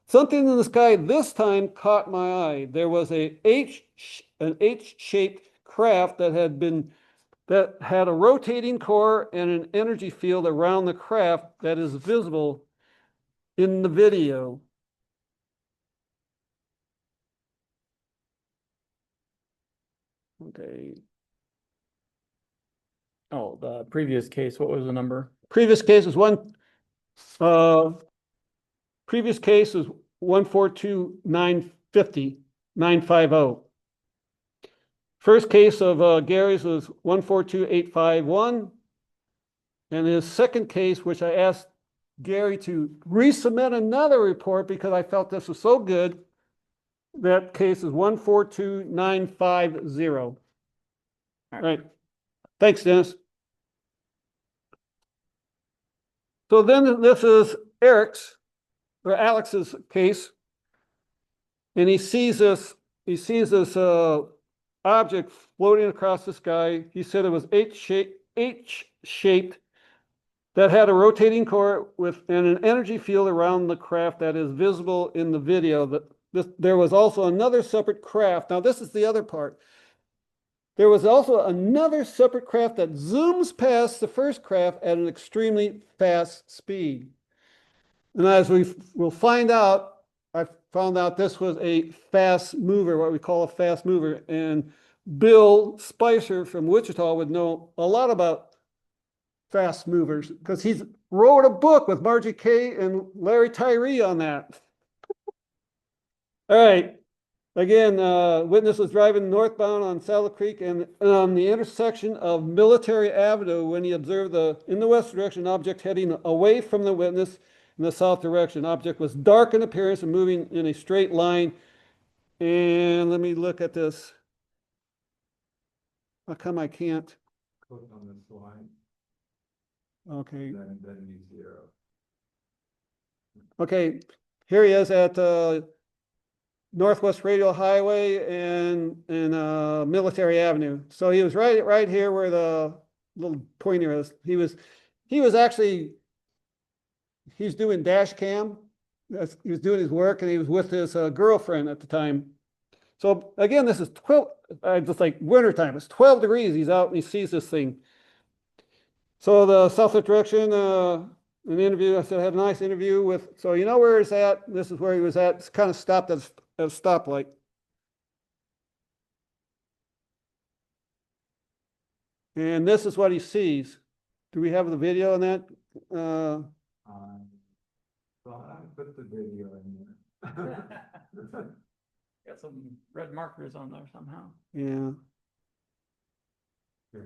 Something in the sky this time caught my eye. There was an H-shaped craft that had a rotating core and an energy field around the craft that is visible in the video. Okay. Oh, the previous case, what was the number? Previous case is previous case is 142,950. First case of Gary's was 142,851. And his second case, which I asked Gary to resubmit another report because I felt this was so good, that case is 142,950. All right. Thanks, Dennis. So then this is Alex's case. And he sees this object floating across the sky. He said it was H-shaped that had a rotating core and an energy field around the craft that is visible in the video. There was also another separate craft. Now, this is the other part. There was also another separate craft that zooms past the first craft at an extremely fast speed. And as we will find out, I found out this was a fast mover, what we call a fast mover. And Bill Spicer from Wichita would know a lot about fast movers because he's wrote a book with Margie Kay and Larry Tyree on that. All right. Again, witness was driving northbound on Saddle Creek and on the intersection of Military Avenue when he observed in the west direction object heading away from the witness in the south direction. Object was dark in appearance and moving in a straight line. And let me look at this. How come I can't? Click on this line, Okay. then use the arrow. Okay, here he is at Northwest Radial Highway and Military Avenue. So he was right here where the little pointer is. He was doing dash cam. He was doing his work and he was with his girlfriend at the time. So again, this is 12, just like wintertime. It's 12 degrees. He's out and he sees this thing. So the southwest direction, an interview, I said I had a nice interview with, so you know where he's at? This is where he was at. It's kind of stopped at a stoplight. And this is what he sees. Do we have the video on that? Well, I put the video in there. Got some red markers on there somehow. Yeah. Yeah.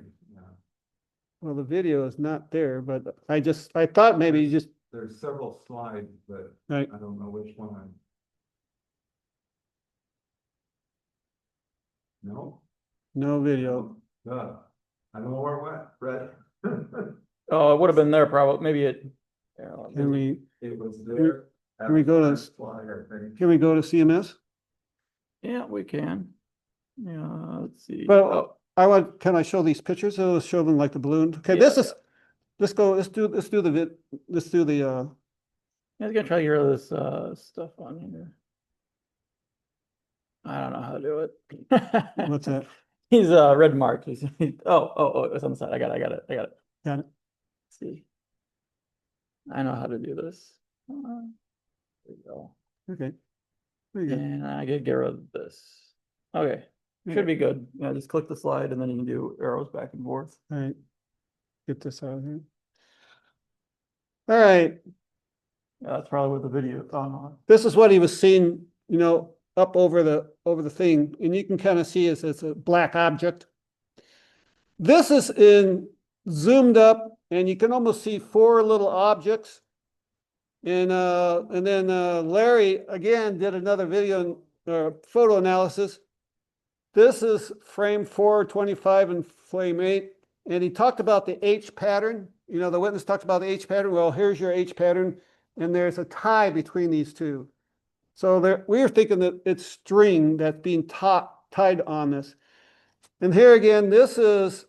Well, the video is not there, but I thought maybe you just, There's several slides, but right. I don't know which one. No? No video. I don't know where it went, Fred. Oh, it would have been there probably, maybe it. Yeah, Can we, It was there. Can we go to- First slide, I think. can we go to CMS? yeah, we can. Yeah, let's see. Well, can I show these pictures? I'll show them like the balloon. Okay, Yeah. let's do the I was gonna try to get rid of this stuff on here. I don't know how to do it. what's that? He's red marked. Oh, it's on the side. I got it. Got it. Let's see. I know how to do this. There we go. Okay. Very good. And I could get rid of this. Okay, should be good. Yeah, just click the slide and then you can do arrows back and forth. All right. Get this out of here. All right. Yeah, that's probably what the video is on. This is what he was seeing, up over the thing, and you can kind of see it's a black object. This is zoomed up, and you can almost see 4 little objects. And then Larry again did another video photo analysis. This is frame 425 and frame 8, and he talked about the H pattern. The witness talked about the H pattern. Well, here's your H pattern, and there's a tie between these two. So we were thinking that it's string that's being tied on this. And here again, this is,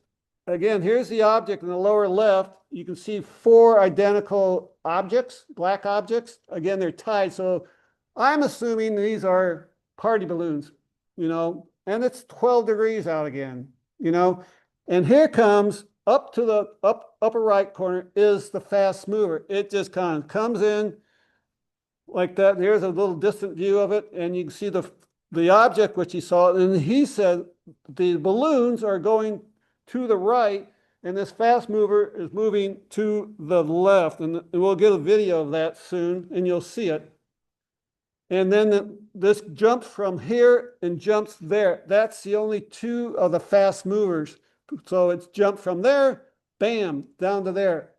again, here's the object in the lower left. You can see 4 identical objects, black objects. Again, they're tied. So I'm assuming these are party balloons, and it's 12 degrees out again, and here comes up to the upper right corner is the fast mover. It just kind of comes in like that. Here's a little distant view of it, and you can see the object which he saw, and he said the balloons are going to the right, and this fast mover is moving to the left, and we'll get a video of that soon, and you'll see it. And then this jumps from here and jumps there. That's the only 2 of the fast movers. So it's jumped from there, bam, down to there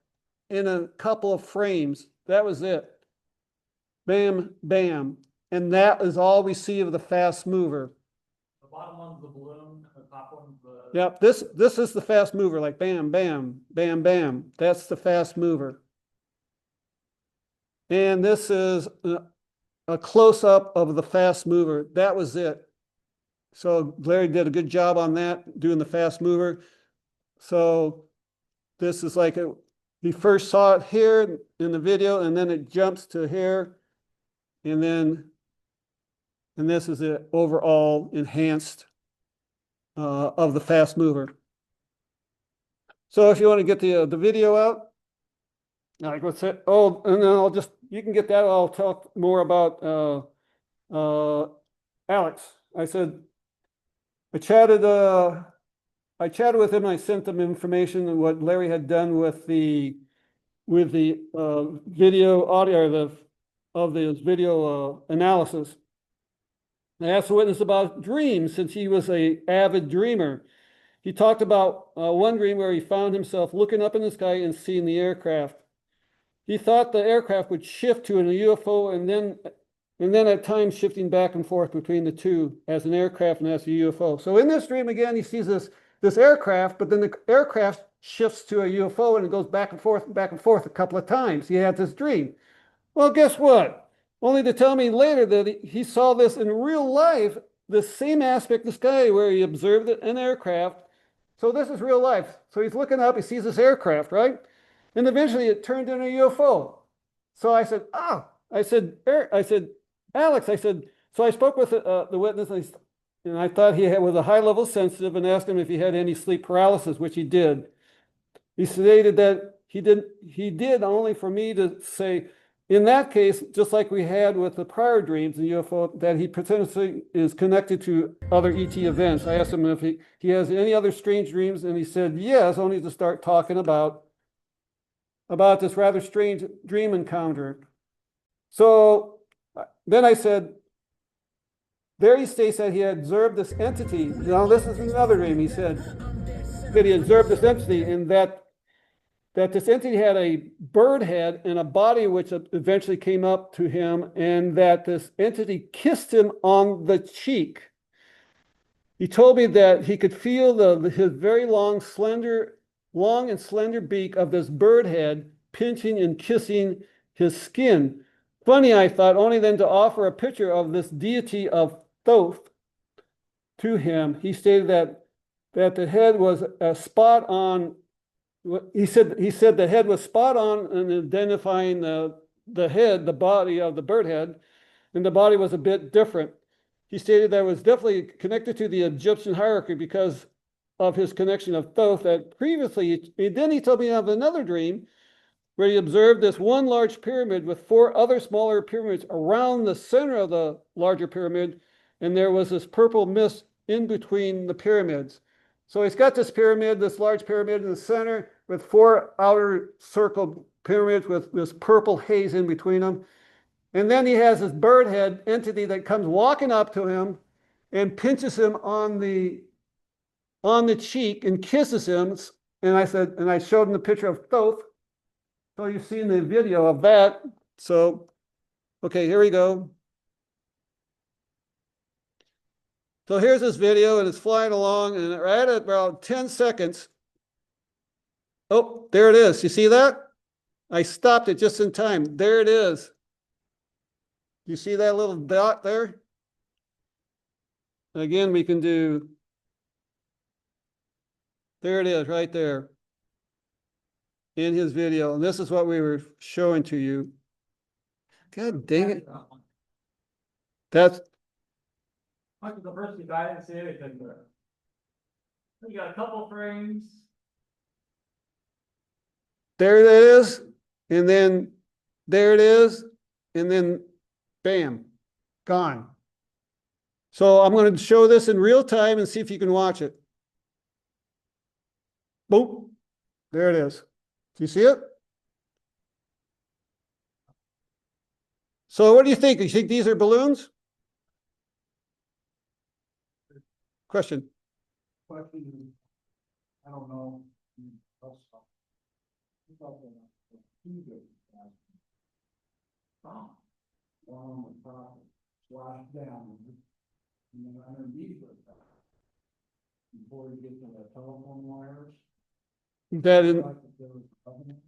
in a couple of frames. That was it. Bam, bam. And that is all we see of the fast mover. The bottom one's the balloon, the top one's the. Yep, this is the fast mover, like bam, bam, bam, bam. That's the fast mover. And this is a close-up of the fast mover. That was it. So Larry did a good job on that, doing the fast mover. So this is like he first saw it here in the video, and then it jumps to here, and this is the overall enhanced of the fast mover. So if you want to get the video out, like what's it? Oh, and then you can get that. I'll talk more about Alex. I said I chatted with him. I sent him information on what Larry had done with the video audio of the video analysis. I asked the witness about dreams, since he was an avid dreamer. He talked about one dream where he found himself looking up in the sky and seeing the aircraft. He thought the aircraft would shift to a UFO, and then at times shifting back and forth between the two, as an aircraft and as a UFO. So in this dream, again, he sees this aircraft, but then the aircraft shifts to a UFO, and it goes back and forth a couple of times. He had this dream. Well, guess what? Only to tell me later that he saw this in real life, the same aspect of the sky where he observed an aircraft. So this is real life. So he's looking up, he sees this aircraft, right? And eventually it turned into a UFO. So I said, I said, Alex, I said, so I spoke with the witness, and I thought he was a high-level sensitive, and asked him if he had any sleep paralysis, which he did. He stated that he did only for me to say, in that case, just like we had with the prior dreams in UFO, that he potentially is connected to other ET events. I asked him if he has any other strange dreams, and he said yes, only to start talking about this rather strange dream encounter. So then I said, there he states that he had observed this entity. Now this is another dream. He said that he observed this entity, and that this entity had a bird head and a body which eventually came up to him, and that this entity kissed him on the cheek. He told me that he could feel his very long and slender beak of this bird head pinching and kissing his skin. Funny, I thought, only then to offer a picture of this deity of Thoth to him. He stated that the head was spot on. He said the head was spot on in identifying the head, the body of the bird head, and the body was a bit different. He stated that it was definitely connected to the Egyptian hierarchy because of his connection of Thoth. That previously, then he told me of another dream where he observed this one large pyramid with 4 other smaller pyramids around the center of the larger pyramid, and there was this purple mist in between the pyramids. So he's got this large pyramid in the center with 4 outer circled pyramids with this purple haze in between them. And then he has this bird head entity that comes walking up to him and pinches him on the cheek and kisses him. And I showed him the picture of Thoth. So you've seen the video of that. So, okay, here we go. So here's this video, and it's flying along, and right at about 10 seconds, oh, there it is. You see that? I stopped it just in time. There it is. You see that little dot there? Again, we can do There it is, right there. In his video, and this is what we were showing to you. God dang it. That's, Much of the first guy didn't see anything there. You got a couple frames. there it is, and then there it is, and then bam, gone. So I'm going to show this in real time and see if you can watch it. Boom, there it is. Do you see it? So what do you think? You think these are balloons? Question. Question, I don't know. Oh. One on the top, slashed down, and then underneath it. Before you get to the telephone wires. That in, like if there was a covenant.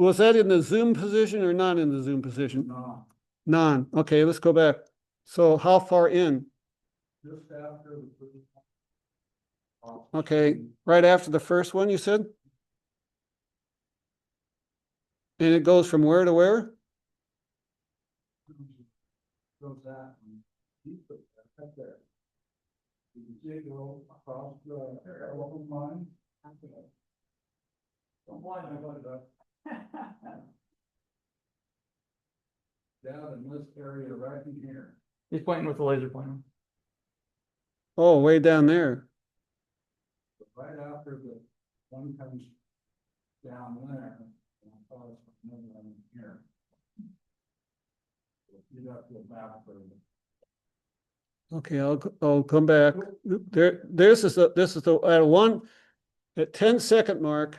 was that in the zoom position or not in the zoom position? No, None. Okay, let's go back. So how far in? just after the first. Okay, right after the first one, you said? And it goes from where to where? Goes that, and he put that up there. You can see it go across the telephone line. Don't mind, I got it up. Down in this area right in here. He's pointing with the laser pointer. Oh, way down there. Right after the one comes down there, and I thought it's another one in here. You'd have to go back for the. Okay, I'll come back. This is the, at one, at 10-second mark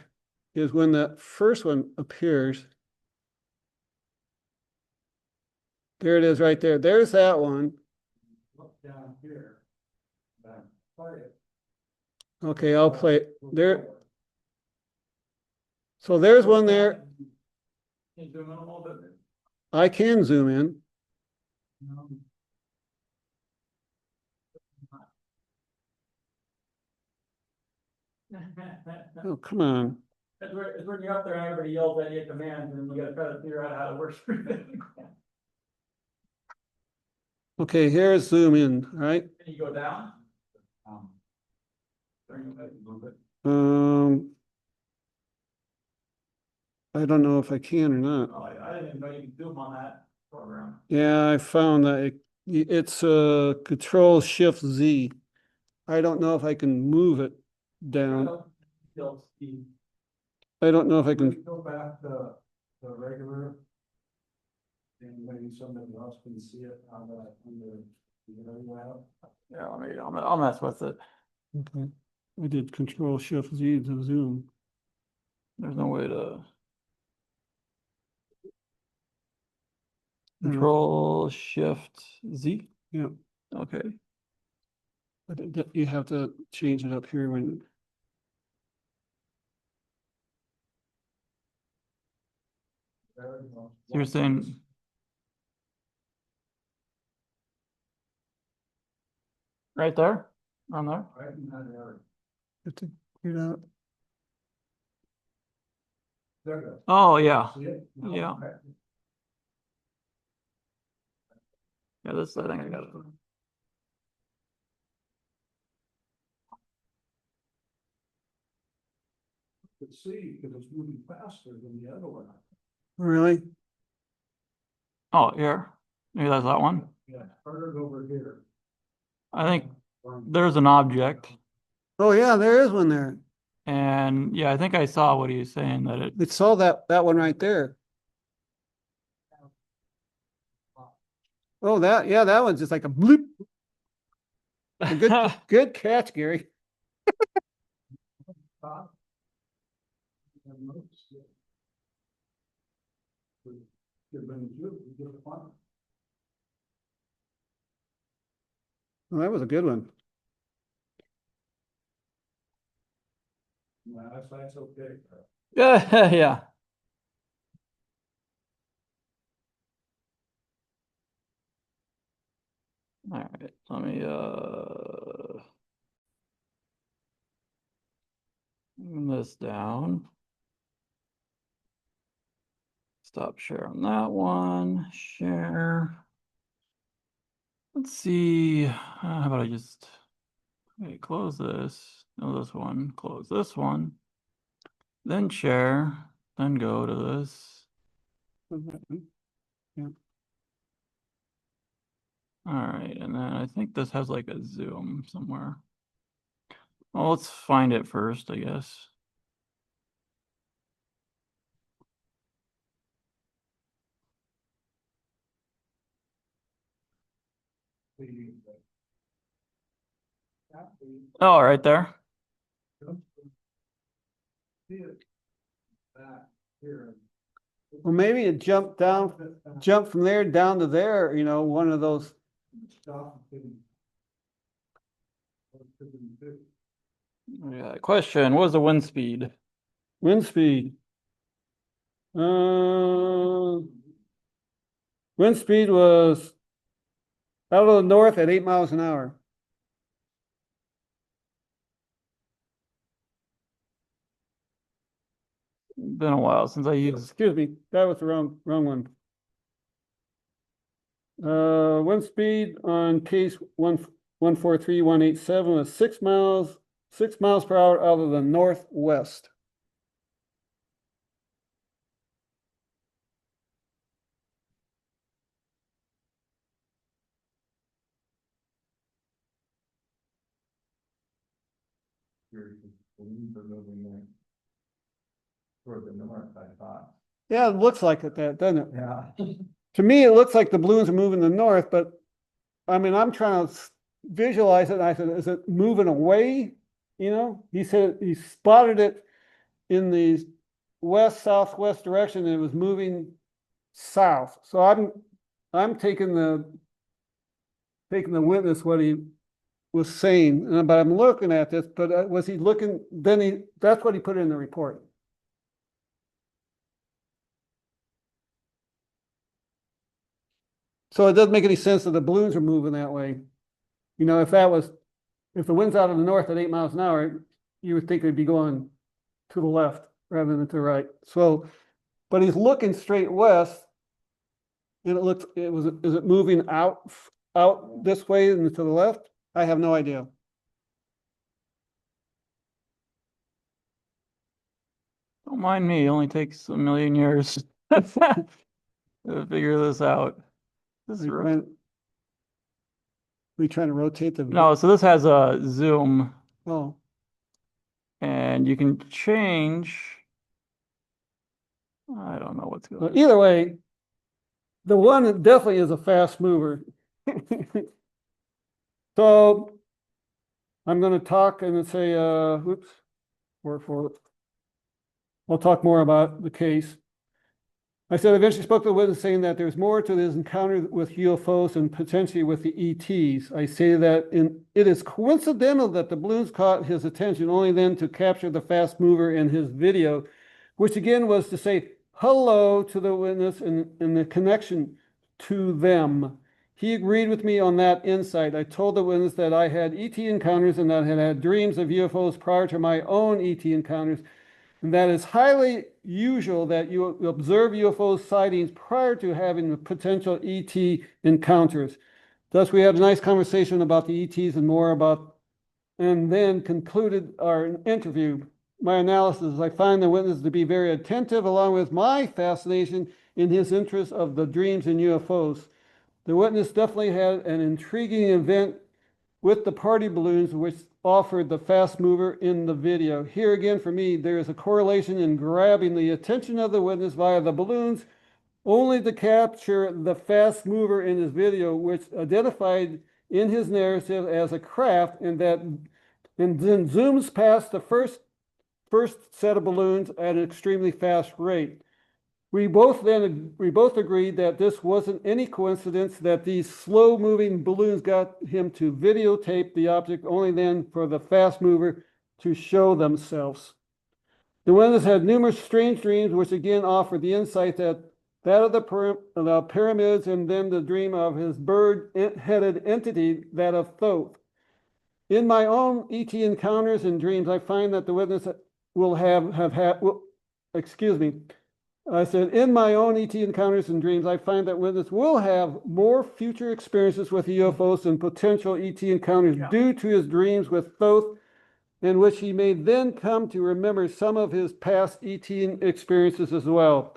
is when the first one appears. There it is right there. There's that one. Look down here. Back, play it. Okay, I'll play it. There. So there's one there. Can you zoom in a little bit? I can zoom in. Oh, come on. It's when you're up there and everybody yells at you at commands and you gotta try to figure out how to work through it. Okay, here's zoom in, right? Can you go down? Turn it a little bit. I don't know if I can or not. Oh, I didn't even know you could zoom on that program. Yeah, I found that it's Control Shift Z. I don't know if I can move it down. I don't know if I can. Go back to the regular. And maybe somebody else can see it on the. Yeah, I'll mess with it. Okay. I did Control Shift Z to zoom. There's no way to. Control Shift Z. Yeah, Okay. but you have to change it up here when. You're saying. Right there? On there? Right in that area. Have to get out. There it is. Oh, yeah. See it? No, Yeah. okay. Yeah, this, I think I got it. Could see, because it's moving faster than the other one. Really? Oh, here. Maybe that's that one. Yeah, started over here. I think there's an object. Oh, yeah, there is one there. And yeah, I think I saw what he was saying that it. It's all that one right there. Oh, that one's just like a bloop. A good catch, Gary. Top. And notice it. You've been good, you get a fun. Well, that was a good one. My eyesight's okay. Yeah, yeah. All right, let me Bring this down. Stop share on that one. Share. Let's see. How about I just close this? No, this one. Close this one. Then share. Then go to this. Yeah. All right, and then I think this has like a zoom somewhere. Well, let's find it first, I guess. Oh, right there. Well, maybe it jumped from there down to there, you know, one of those. Yeah. Question: what was the wind speed? Wind speed. Wind speed was out of the north at 8 miles an hour. Been a while since I used. Excuse me, that was the wrong one. Wind speed on case 143187 was 6 miles per hour out of the northwest. Toward the north, I thought. Yeah, it looks like it, doesn't it? Yeah. To me, it looks like the balloons are moving to the north, but I mean, I'm trying to visualize it. And I said, is it moving away? You know, he said he spotted it in the west-southwest direction and it was moving south. So I'm taking the witness what he was saying, but I'm looking at this, but was he looking, that's what he put in the report. So it doesn't make any sense that the balloons are moving that way. You know, if the wind's out of the north at 8 miles an hour, you would think it'd be going to the left rather than to the right. So, but he's looking straight west, and is it moving out this way and to the left? I have no idea. Don't mind me. It only takes a million years to figure this out. This is We trying to rotate the. No, so this has a zoom. Oh. And you can change. I don't know what's going on. Either way, the one definitely is a fast mover. So I'm going to talk and say, oops, I'll talk more about the case. I said, I eventually spoke to the witness saying that there's more to this encounter with UFOs and potentially with the ETs. I say that it is coincidental that the balloons caught his attention only then to capture the fast mover in his video, which again was to say hello to the witness and the connection to them. He agreed with me on that insight. I told the witness that I had ET encounters and that I had had dreams of UFOs prior to my own ET encounters. And that is highly usual that you observe UFO sightings prior to having the potential ET encounters. Thus, we had a nice conversation about the ETs and more about, and then concluded our interview. My analysis, I find the witness to be very attentive along with my fascination in his interest of the dreams in UFOs. The witness definitely had an intriguing event with the party balloons, which offered the fast mover in the video. Here again, for me, there is a correlation in grabbing the attention of the witness via the balloons, only to capture the fast mover in his video, which identified in his narrative as a craft, and then zooms past the first set of balloons at an extremely fast rate. We both agreed that this wasn't any coincidence that these slow-moving balloons got him to videotape the object only then for the fast mover to show themselves. The witness had numerous strange dreams, which again offered the insight that of the pyramids and then the dream of his bird-headed entity, that of Thoth. In my own ET encounters and dreams, I find that the witness will have had, excuse me. I said, in my own ET encounters and dreams, I find that witness will have more future experiences with UFOs and potential ET encounters due to his dreams with Thoth, in which he may then come to remember some of his past ET experiences as well.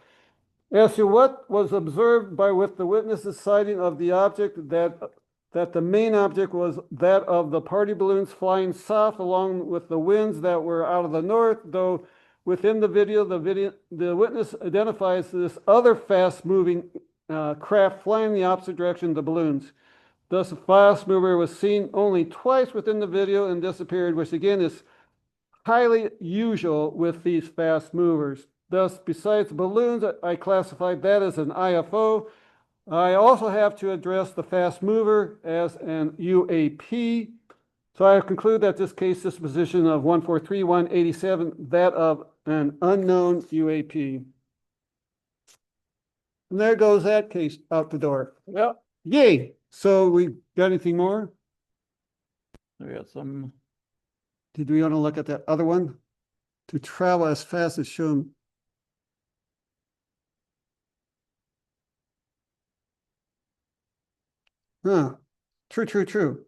As to what was observed by with the witness's sighting of the object, that the main object was that of the party balloons flying south along with the winds that were out of the north, though within the video, the witness identifies this other fast-moving craft flying in the opposite direction of the balloons. Thus, the fast mover was seen only twice within the video and disappeared, which again is highly usual with these fast movers. Thus, besides balloons, I classified that as an IFO. I also have to address the fast mover as an UAP. So I conclude that this case disposition of 143187, that of an unknown UAP. And there goes that case out the door. Well, yay. So we got anything more? We got some. Did we want to look at that other one? To travel as fast as shown. Huh. True.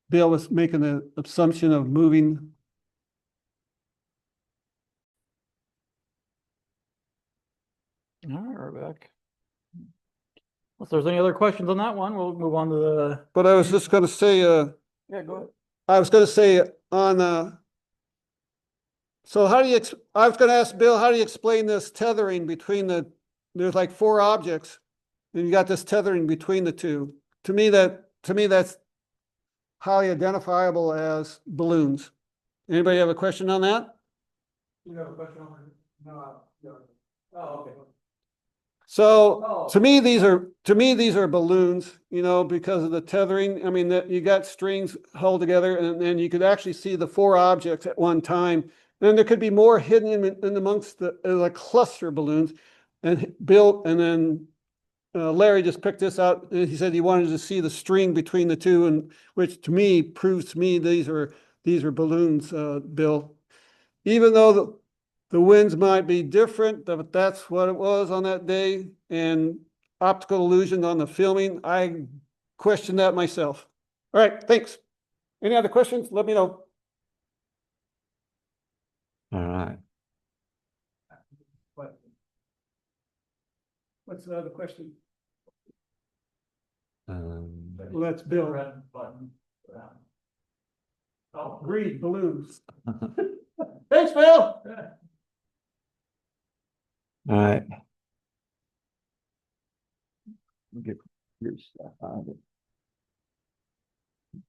Bill was making the assumption of moving. All right, we're back. If there's any other questions on that one, we'll move on to the. But I was just going to say, Yeah, go ahead. I was going to say on, so how do you, I was going to ask Bill, how do you explain this tethering between there's like four objects and you got this tethering between the two. To me, that's highly identifiable as balloons. Anybody have a question on that? You have a question on it? No. Oh, okay. So to me, these are balloons, because of the tethering. I mean, that you got strings held together and then you could actually see the four objects at one time. And there could be more hidden in amongst the cluster of balloons. And Bill, and then Larry just picked this out. And he said he wanted to see the string between the two, and which to me proves to me these are balloons, Bill. Even though the winds might be different, but that's what it was on that day. And optical illusion on the filming, I questioned that myself. All right, thanks. Any other questions? Let me know. All right. What's the other question? Um, Well, that's Bill. Red button. Oh, Read balloons. Thanks, Bill. All right. Get your stuff out of it.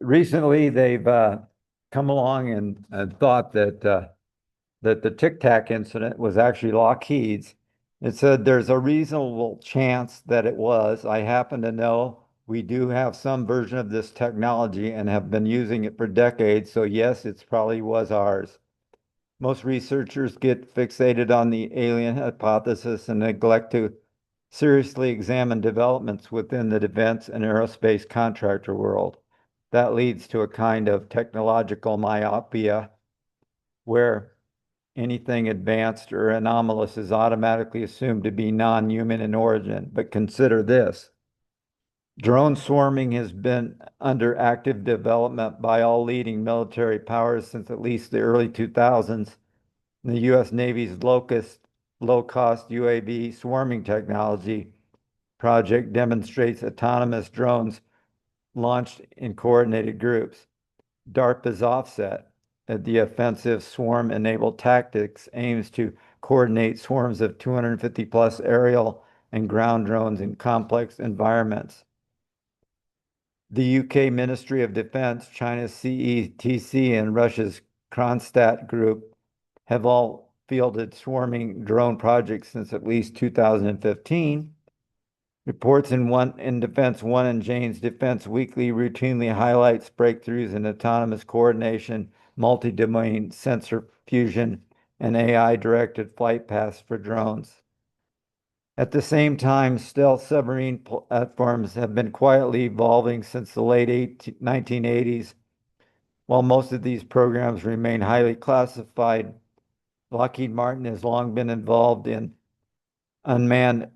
Recently, they've come along and thought that that the Tic Tac incident was actually Lockheed's. It said there's a reasonable chance that it was. I happen to know we do have some version of this technology and have been using it for decades. So yes, it's probably was ours. Most researchers get fixated on the alien hypothesis and neglect to seriously examine developments within the defense and aerospace contractor world. That leads to a kind of technological myopia where anything advanced or anomalous is automatically assumed to be non-human in origin. But consider this. Drone swarming has been under active development by all leading military powers since at least the early 2000s. The U.S. Navy's low-cost UAV swarming technology project demonstrates autonomous drones launched in coordinated groups. DARPA's offset at the offensive swarm-enabled tactics aims to coordinate swarms of 250 plus aerial and ground drones in complex environments. The UK Ministry of Defense, China's CETC, and Russia's Kronstadt Group have all fielded swarming drone projects since at least 2015. Reports in Defense One and Jane's Defense Weekly routinely highlights breakthroughs in autonomous coordination, multi-domain sensor fusion, and AI-directed flight paths for drones. At the same time, stealth submarine platforms have been quietly evolving since the late 1980s. While most of these programs remain highly classified, Lockheed Martin has long been involved in unmanned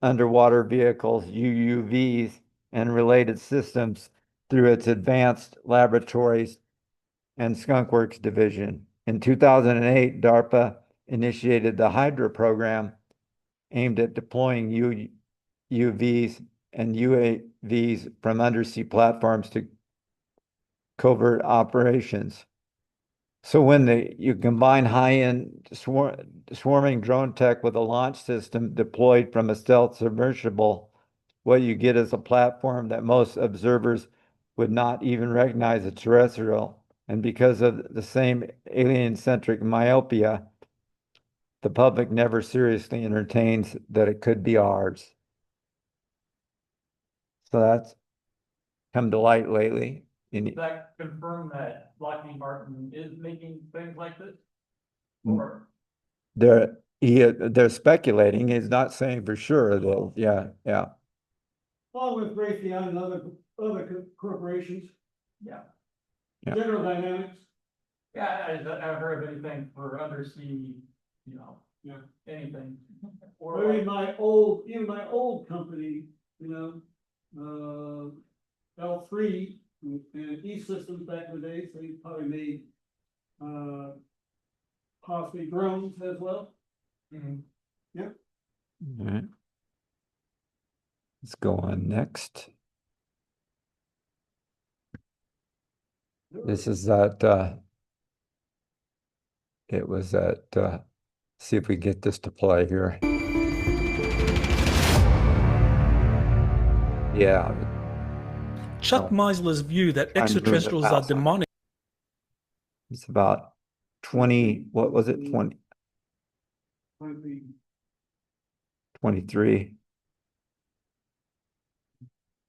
underwater vehicles, UUVs, and related systems through its advanced laboratories and Skunkworks division. In 2008, DARPA initiated the Hydra program aimed at deploying UUVs and UAVs from undersea platforms to covert operations. So when you combine high-end swarming drone tech with a launch system deployed from a stealth submersible, what you get is a platform that most observers would not even recognize as terrestrial. And because of the same alien-centric myopia, the public never seriously entertains that it could be ours. So that's come to light lately. Does that confirm that Lockheed Martin is making things like this? Mm. Or They're speculating. He's not saying for sure though. Yeah. Along with Raytheon and other corporations, yeah, General Dynamics. yeah, I haven't heard of anything for undersea, Yeah. anything. Or Or even my old company, L3 and E-Systems back in the day, so you probably made, possibly drones as well. Mhm. All right. Let's go on next. This is that it was at see if we get this to play here. Yeah. Chuck Meisler's view that Trying to move the extraterrestrials are mouse on. demonic. It's about 20, what was it? 23.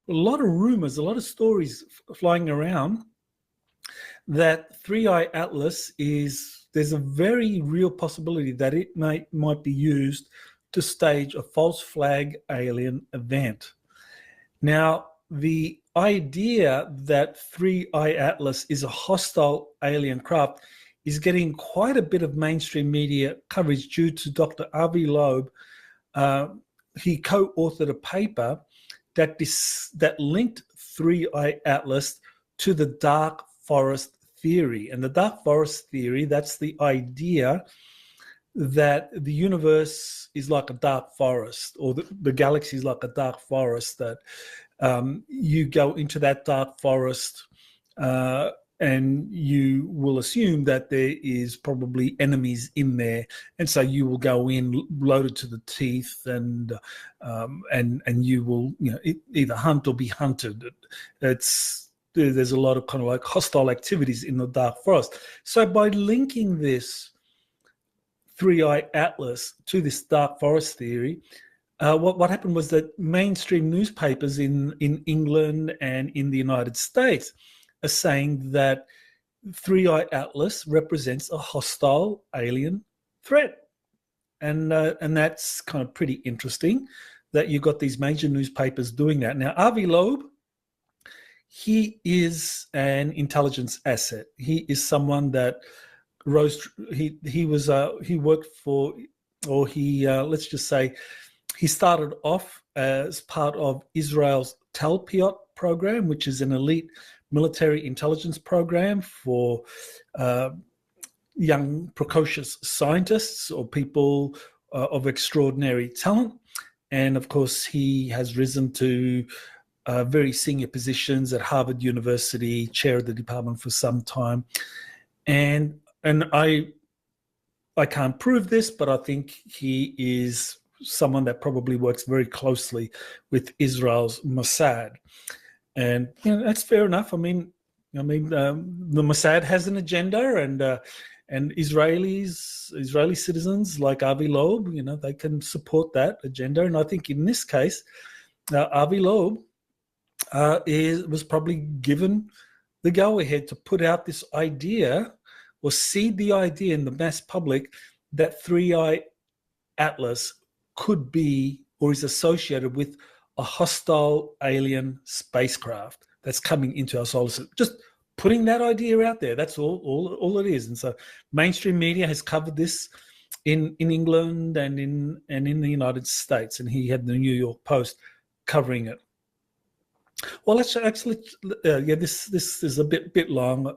A lot of rumors, a lot of stories flying around that 3i Atlas there's a very real possibility that it might be used to stage a false flag alien event. Now, the idea that 3i Atlas is a hostile alien craft is getting quite a bit of mainstream media coverage due to Dr. Avi Loeb. He co-authored a paper that linked 3i Atlas to the dark forest theory. And the dark forest theory, that's the idea that the universe is like a dark forest, or the galaxy is like a dark forest, that you go into that dark forest and you will assume that there is probably enemies in there, and so you will go in loaded to the teeth, and you will either hunt or be hunted. There's a lot of kind of like hostile activities in the dark forest. So by linking this 3i Atlas to this dark forest theory, what happened was that mainstream newspapers in England and in the United States are saying that 3i Atlas represents a hostile alien threat. And that's kind of pretty interesting that you've got these major newspapers doing that. Now, Avi Loeb, he is an intelligence asset. He is someone that he worked for, or let's just say, he started off as part of Israel's Talpiot program, which is an elite military intelligence program for young, precocious scientists or people of extraordinary talent. And of course, he has risen to very senior positions at Harvard University, chair of the department for some time. And I can't prove this, but I think he is someone that probably works very closely with Israel's Mossad. And that's fair enough. I mean, the Mossad has an agenda, and Israeli citizens like Avi Loeb, they can support that agenda. And I think in this case, Avi Loeb was probably given the go-ahead to put out this idea or seed the idea in the mass public that 3i Atlas could be or is associated with a hostile alien spacecraft that's coming into our solar system. Just putting that idea out there. That's all it is. And so mainstream media has covered this in England and in the United States, and he had the New York Post covering it. Well, let's actually, this is a bit long.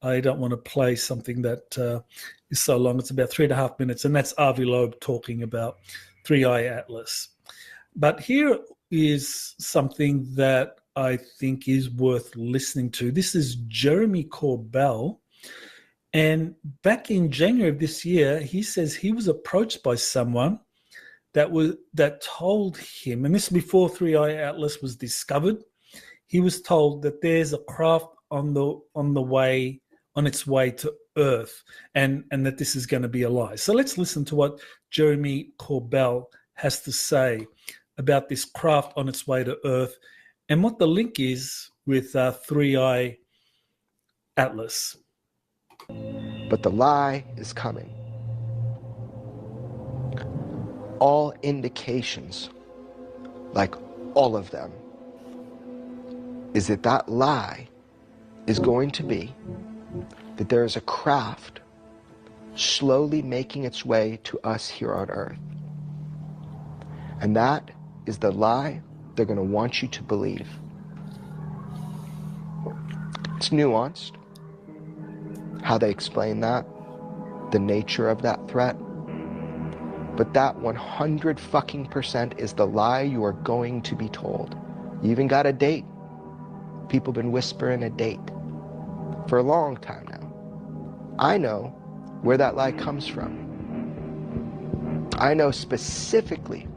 I don't want to play something that is so long. It's about 3.5 minutes, and that's Avi Loeb talking about Three Eye Atlas. But here is something that I think is worth listening to. This is Jeremy Corbell. And back in January of this year, he says he was approached by someone that told him, and this is before Three Eye Atlas was discovered, he was told that there's a craft on its way to Earth, and that this is going to be a lie. So let's listen to what Jeremy Corbell has to say about this craft on its way to Earth and what the link is with Three Eye Atlas. But the lie is coming. All indications, like all of them, is that lie is going to be that there is a craft slowly making its way to us here on Earth. And that is the lie they're going to want you to believe. It's nuanced, how they explain that, the nature of that threat. But that 100% is the lie you are going to be told. You even got a date. People have been whispering a date for a long time now. I know where that lie comes from. I know specifically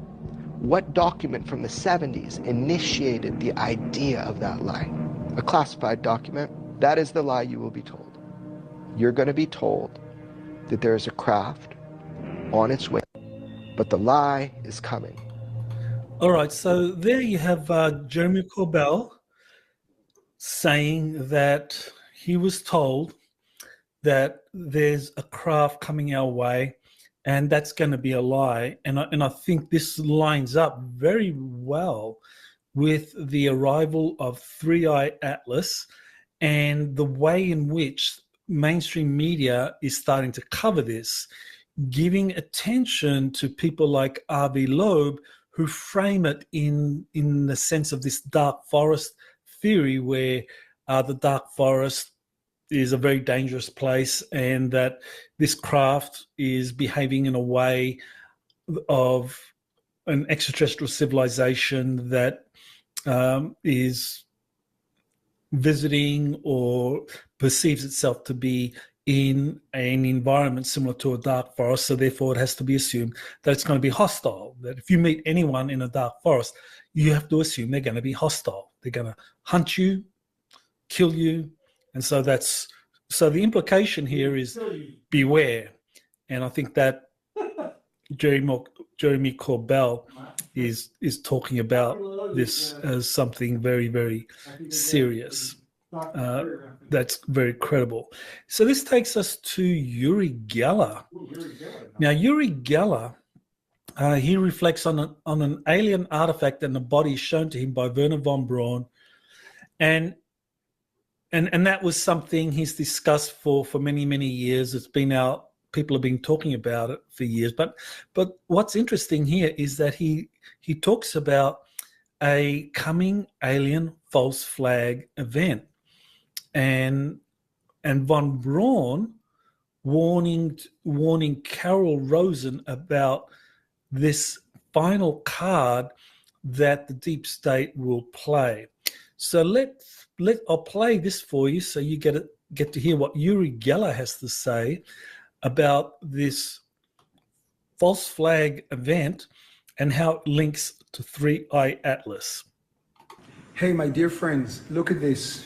what document from the 70s initiated the idea of that lie. A classified document. That is the lie you will be told. You're going to be told that there is a craft on its way, but the lie is coming. All right, so there you have Jeremy Corbell saying that he was told that there's a craft coming our way, and that's going to be a lie. And I think this lines up very well with the arrival of Three Eye Atlas and the way in which mainstream media is starting to cover this, giving attention to people like Avi Loeb, who frame it in the sense of this dark forest theory, where the dark forest is a very dangerous place, and that this craft is behaving in a way of an extraterrestrial civilization that is visiting or perceives itself to be in an environment similar to a dark forest, so therefore it has to be assumed that it's going to be hostile, that if you meet anyone in a dark forest, you have to assume they're going to be hostile. They're going to hunt you, kill you, and so the implication here is beware. And I think that Jeremy Corbell is talking about this as something very, very serious. That's very credible. So this takes us to Uri Geller. Now, Uri Geller, he reflects on an alien artifact and the body shown to him by Werner von Braun, and that was something he's discussed for many, many years. It's been out. People have been talking about it for years. But what's interesting here is that he talks about a coming alien false flag event, and von Braun warning Carol Rosen about this final card that the deep state will play. So I'll play this for you so you get to hear what Uri Geller has to say about this false flag event and how it links to Three Eye Atlas. Hey, my dear friends, look at this.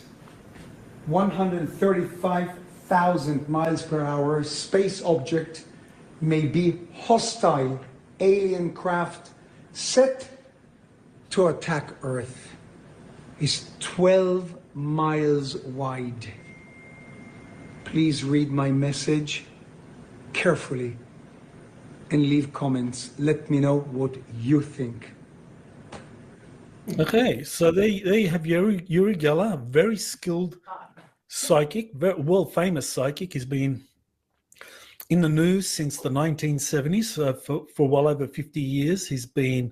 135,000 miles per hour space object may be hostile alien craft set to attack Earth. Is 12 miles wide. Please read my message carefully and leave comments. Let me know what you think. Okay, so there you have Uri Geller, a very skilled psychic, very world famous psychic. He's been in the news since the 1970s, for well over 50 years. He's been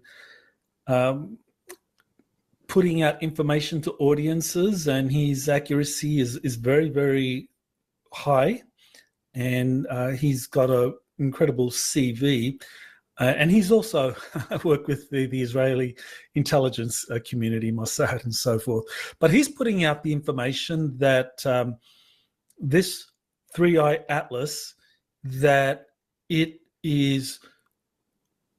putting out information to audiences, and his accuracy is very, very high. And he's got an incredible CV. And he's also worked with the Israeli intelligence community, Mossad, and so forth. But he's putting out the information that this three-eye atlas, that it is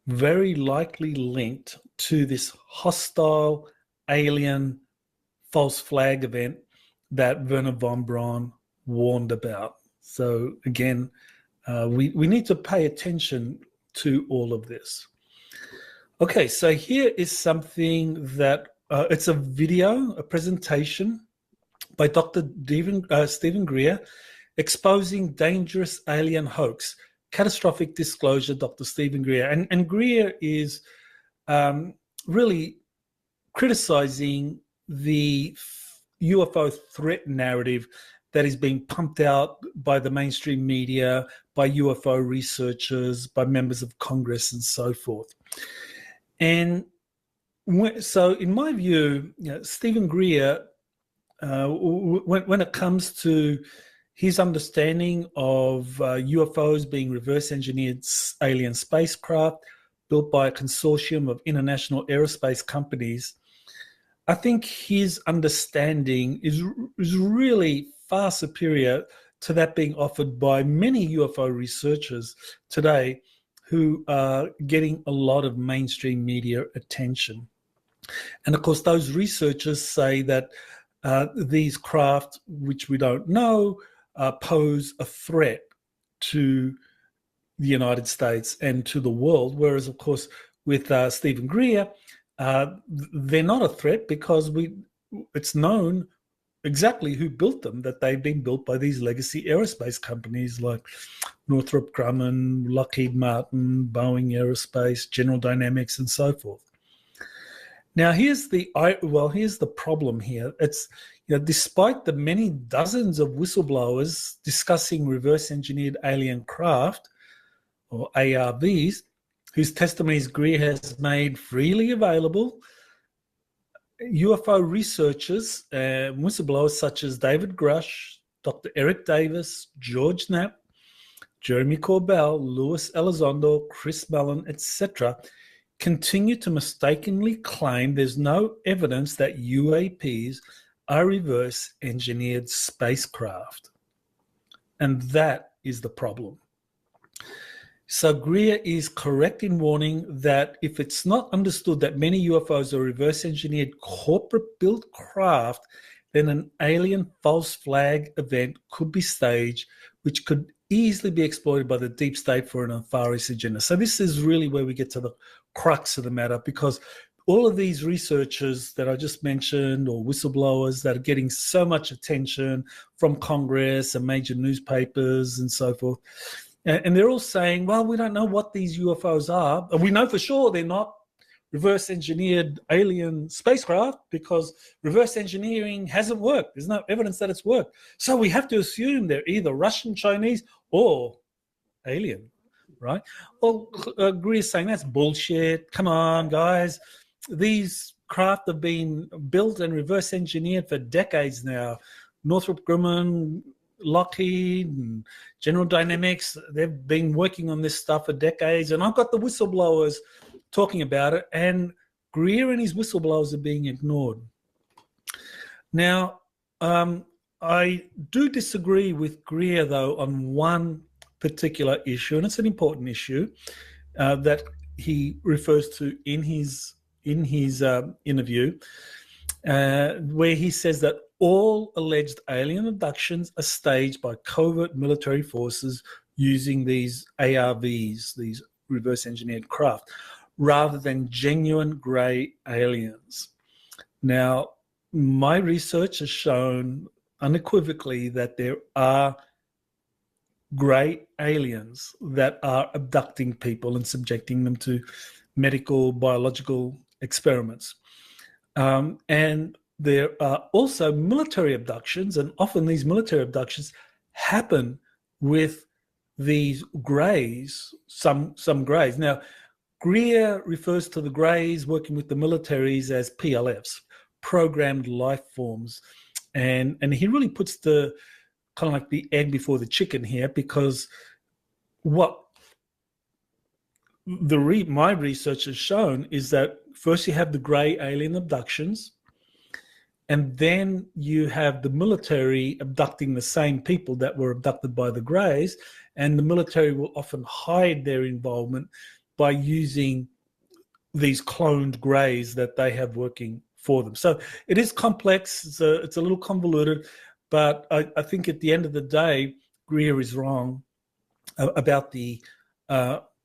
very likely linked to this hostile alien false flag event that Werner von Braun warned about. So again, we need to pay attention to all of this. Okay, so here is something that it's a video, a presentation by Dr. Stephen Greer, exposing dangerous alien hoax, catastrophic disclosure, Dr. Stephen Greer. And Greer is really criticizing the UFO threat narrative that is being pumped out by the mainstream media, by UFO researchers, by members of Congress, and so forth. And so in my view, Stephen Greer, when it comes to his understanding of UFOs being reverse-engineered alien spacecraft built by a consortium of international aerospace companies, I think his understanding is really far superior to that being offered by many UFO researchers today who are getting a lot of mainstream media attention. And of course, those researchers say that these craft, which we don't know, pose a threat to the United States and to the world, whereas, of course, with Stephen Greer, they're not a threat because it's known exactly who built them, that they've been built by these legacy aerospace companies like Northrop Grumman, Lockheed Martin, Boeing Aerospace, General Dynamics, and so forth. Now, here's the problem here. It's, despite the many dozens of whistleblowers discussing reverse-engineered alien craft, or ARVs, whose testimonies Greer has made freely available, UFO researchers, whistleblowers such as David Grush, Dr. Eric Davis, George Knapp, Jeremy Corbell, Louis Elizondo, Chris Mellon, etc., continue to mistakenly claim there's no evidence that UAPs are reverse-engineered spacecraft. And that is the problem. So Greer is correct in warning that if it's not understood that many UFOs are reverse-engineered corporate-built craft, then an alien false flag event could be staged, which could easily be exploited by the deep state for an nefarious agenda. So this is really where we get to the crux of the matter, because all of these researchers that I just mentioned, or whistleblowers that are getting so much attention from Congress and major newspapers and so forth, and they're all saying, well, we don't know what these UFOs are. And we know for sure they're not reverse-engineered alien spacecraft because reverse engineering hasn't worked. There's no evidence that it's worked. So we have to assume they're either Russian, Chinese, or alien, right? Well, Greer's saying that's bullshit. Come on, guys. These craft have been built and reverse-engineered for decades now. Northrop Grumman, Lockheed and General Dynamics, they've been working on this stuff for decades, and I've got the whistleblowers talking about it, and Greer and his whistleblowers are being ignored. Now, I do disagree with Greer, though, on one particular issue, and it's an important issue that he refers to in his interview, where he says that all alleged alien abductions are staged by covert military forces using these ARVs, these reverse-engineered craft, rather than genuine grey aliens. Now, my research has shown unequivocally that there are grey aliens that are abducting people and subjecting them to medical, biological experiments. And there are also military abductions, and often these military abductions happen with these greys, some greys. Now, Greer refers to the greys working with the militaries as PLFs, programmed life forms. And he really puts the kind of like the egg before the chicken here, because what my research has shown is that first you have the grey alien abductions, and then you have the military abducting the same people that were abducted by the greys, and the military will often hide their involvement by using these cloned greys that they have working for them. So it is complex. It's a little convoluted, but I think at the end of the day, Greer is wrong about the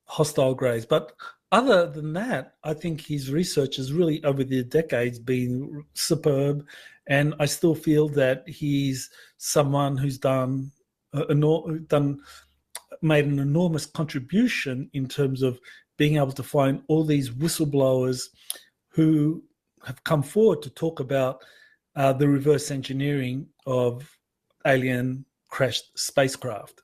hostile greys. But other than that, I think his research has really, over the decades, been superb, and I still feel that he's someone who's made an enormous contribution in terms of being able to find all these whistleblowers who have come forward to talk about the reverse engineering of alien crashed spacecraft.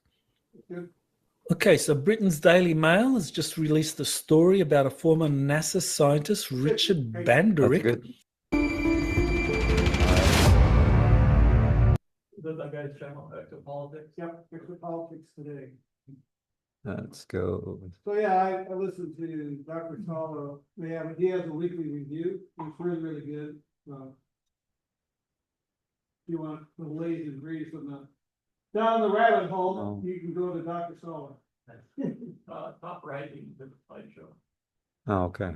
Okay, so Britain's Daily Mail has just released a story about a former NASA scientist, Richard Banderick. That's good. That guy's channel, Exopolitics. Yep, Exopolitics today. Let's go. So yeah, I listened to Dr. Sala. He has a weekly review. It's really, really good. If you want the latest and grease and down the rabbit hole, you can go to Dr. Sala. Top writing, the slideshow. Oh, okay.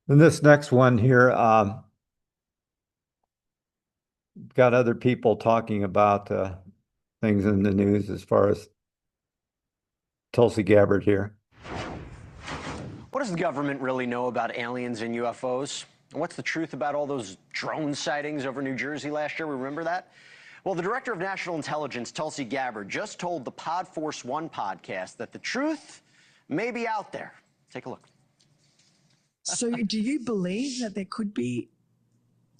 And this next one here, got other people talking about things in the news as far as Tulsi Gabbard here. What does the government really know about aliens and UFOs? And what's the truth about all those drone sightings over New Jersey last year? Remember that? Well, the director of national intelligence, Tulsi Gabbard, just told the Pod Force One podcast that the truth may be out there. Take a look. So do you believe that there could be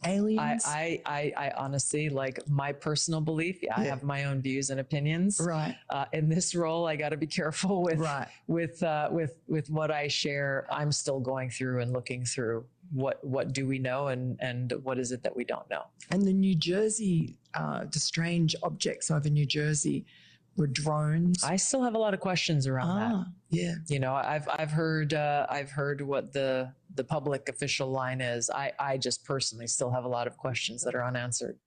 aliens? I honestly, like, my personal belief, I have my own views and opinions. Right. In this role, I got to be careful with Right. with what I share. I'm still going through and looking through what do we know and what is it that we don't know. And the New Jersey, the strange objects over New Jersey were drones. I still have a lot of questions around that. Yeah. You know, I've heard what the public official line is. I just personally still have a lot of questions that are unanswered.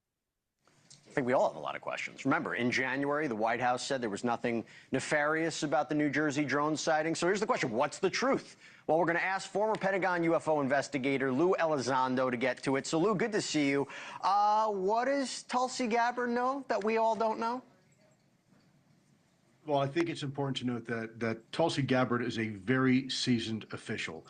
I think we all have a lot of questions. Remember, in January, the White House said there was nothing nefarious about the New Jersey drone sighting. So here's the question. What's the truth? Well, we're going to ask former Pentagon UFO investigator Lou Elizondo to get to it. So, Lou, good to see you. What does Tulsi Gabbard know that we all don't know? Well, I think it's important to note that Tulsi Gabbard is a very seasoned official.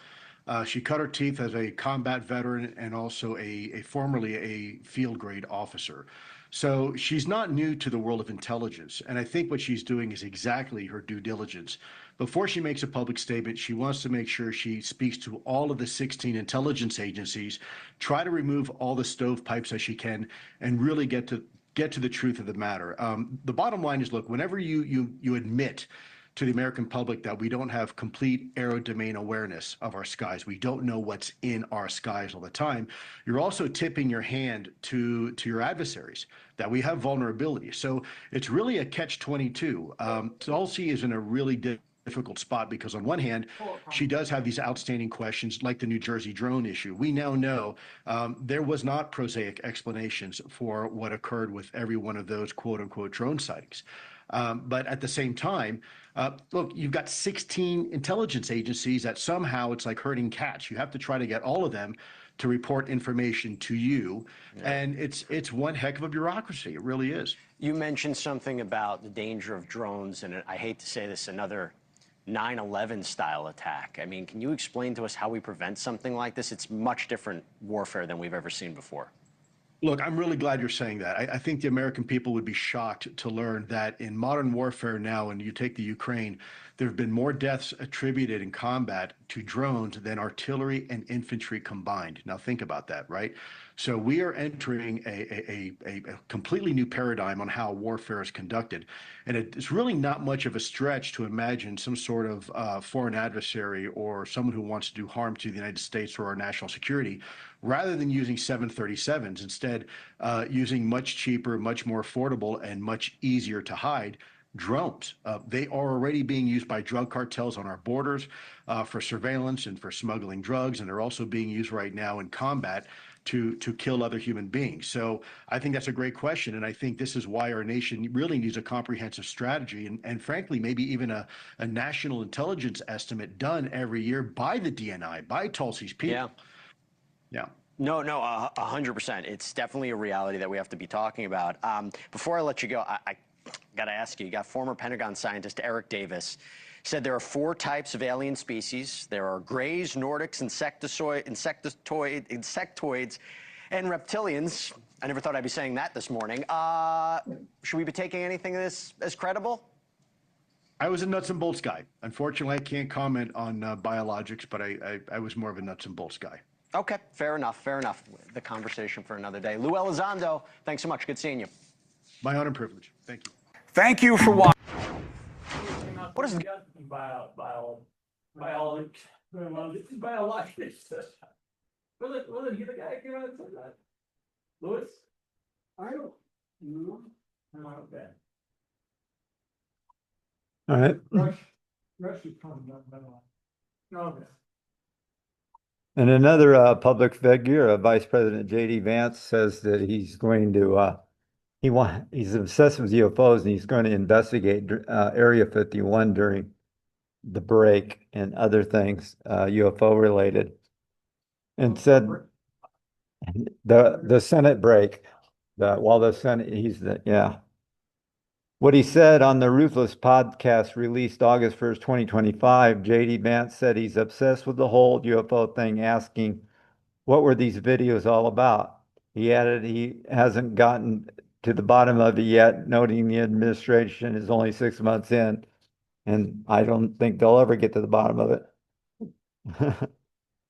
She cut her teeth as a combat veteran and also formerly a field grade officer. So she's not new to the world of intelligence. And I think what she's doing is exactly her due diligence. Before she makes a public statement, she wants to make sure she speaks to all of the 16 intelligence agencies, try to remove all the stovepipes as she can, and really get to the truth of the matter. The bottom line is, look, whenever you admit to the American public that we don't have complete aerodomain awareness of our skies, we don't know what's in our skies all the time, you're also tipping your hand to your adversaries that we have vulnerability. So it's really a catch-22. Tulsi is in a really difficult spot because on one hand, she does have these outstanding questions like the New Jersey drone issue. We now know there was not prosaic explanations for what occurred with every one of those quote-unquote drone sightings. But at the same time, look, you've got 16 intelligence agencies that somehow it's like herding cats. You have to try to get all of them to report information to you. Yeah. And it's one heck of a bureaucracy. It really is. You mentioned something about the danger of drones, and I hate to say this, another 9/11 style attack. I mean, can you explain to us how we prevent something like this? It's much different warfare than we've ever seen before. Look, I'm really glad you're saying that. I think the American people would be shocked to learn that in modern warfare now, and you take the Ukraine, there have been more deaths attributed in combat to drones than artillery and infantry combined. Now, think about that, right? So we are entering a completely new paradigm on how warfare is conducted. And it's really not much of a stretch to imagine some sort of foreign adversary or someone who wants to do harm to the United States or our national security, rather than using 737s, instead using much cheaper, much more affordable, and much easier to hide drones. They are already being used by drug cartels on our borders for surveillance and for smuggling drugs, and they're also being used right now in combat to kill other human beings. So I think that's a great question, and I think this is why our nation really needs a comprehensive strategy, and frankly, maybe even a national intelligence estimate done every year by the DNI, by Tulsi's people. Yeah. Yeah. No, 100%. It's definitely a reality that we have to be talking about. Before I let you go, I got to ask you, you got former Pentagon scientist Eric Davis said there are 4 types of alien species. There are greys, Nordics, insectoids, and reptilians. I never thought I'd be saying that this morning. Should we be taking anything of this as credible? I was a nuts and bolts guy. Unfortunately, I can't comment on biologics, but I was more of a nuts and bolts guy. Okay, fair enough. The conversation for another day. Lou Elizondo, thanks so much. Good seeing you. My honor and privilege. Thank you. Thank you for watching. What is biologics? Was it the guy who came out and said that? Lewis? I don't know. Okay. All right. Rush is probably not better. Okay. And another public figure, Vice President J.D. Vance, says that he's going to he's obsessed with UFOs and he's going to investigate Area 51 during the break and other things UFO related. And said the Senate break, while the Senate, What he said on the Ruthless podcast released August 1st, 2025, J.D. Vance said he's obsessed with the whole UFO thing, asking, what were these videos all about? He added he hasn't gotten to the bottom of it yet, noting the administration is only 6 months in, and I don't think they'll ever get to the bottom of it.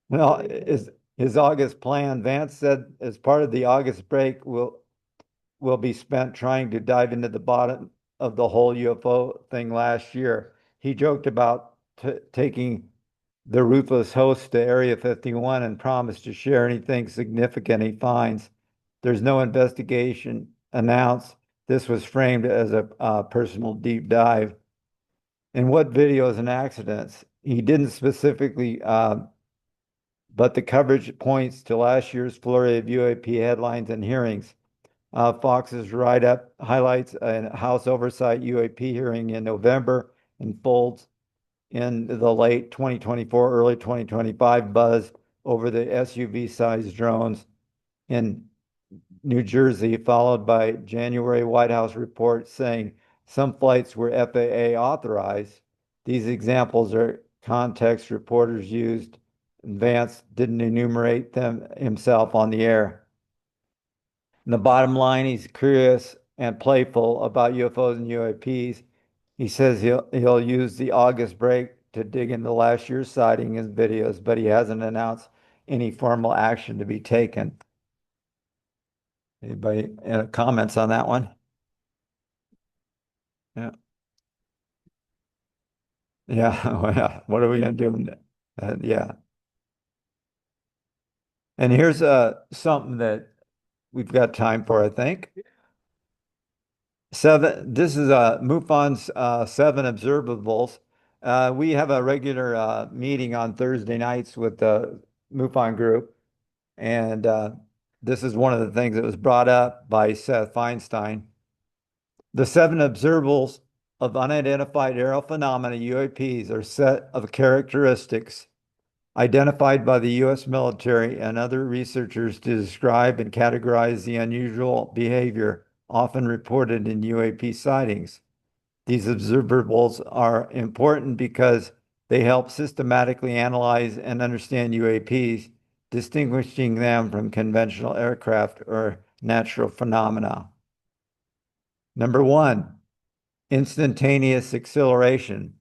Well, his August plan, Vance said, as part of the August break, will be spent trying to dive into the bottom of the whole UFO thing last year. He joked about taking the ruthless host to Area 51 and promised to share anything significant he finds. There's no investigation announced. This was framed as a personal deep dive. And what videos and accidents? He didn't specifically, but the coverage points to last year's flurry of UAP headlines and hearings. Fox's write-up highlights a House Oversight UAP hearing in November and folds in the late 2024, early 2025 buzz over the SUV-sized drones in New Jersey, followed by January White House report saying some flights were FAA authorized. These examples are context reporters used. Vance didn't enumerate them himself on the air. And the bottom line, he's curious and playful about UFOs and UAPs. He says he'll use the August break to dig into last year's sighting and videos, but he hasn't announced any formal action to be taken. Anybody comments on that one? Yeah. Yeah. Well, what are we going to do? Yeah. And here's something that we've got time for, I think. This is MUFON's 7 observables. We have a regular meeting on Thursday nights with the MUFON group. And this is one of the things that was brought up by Seth Feinstein. The 7 observables of unidentified aerial phenomena, UAPs, are a set of characteristics identified by the U.S. military and other researchers to describe and categorize the unusual behavior often reported in UAP sightings. These observables are important because they help systematically analyze and understand UAPs, distinguishing them from conventional aircraft or natural phenomena. Number 1, instantaneous acceleration.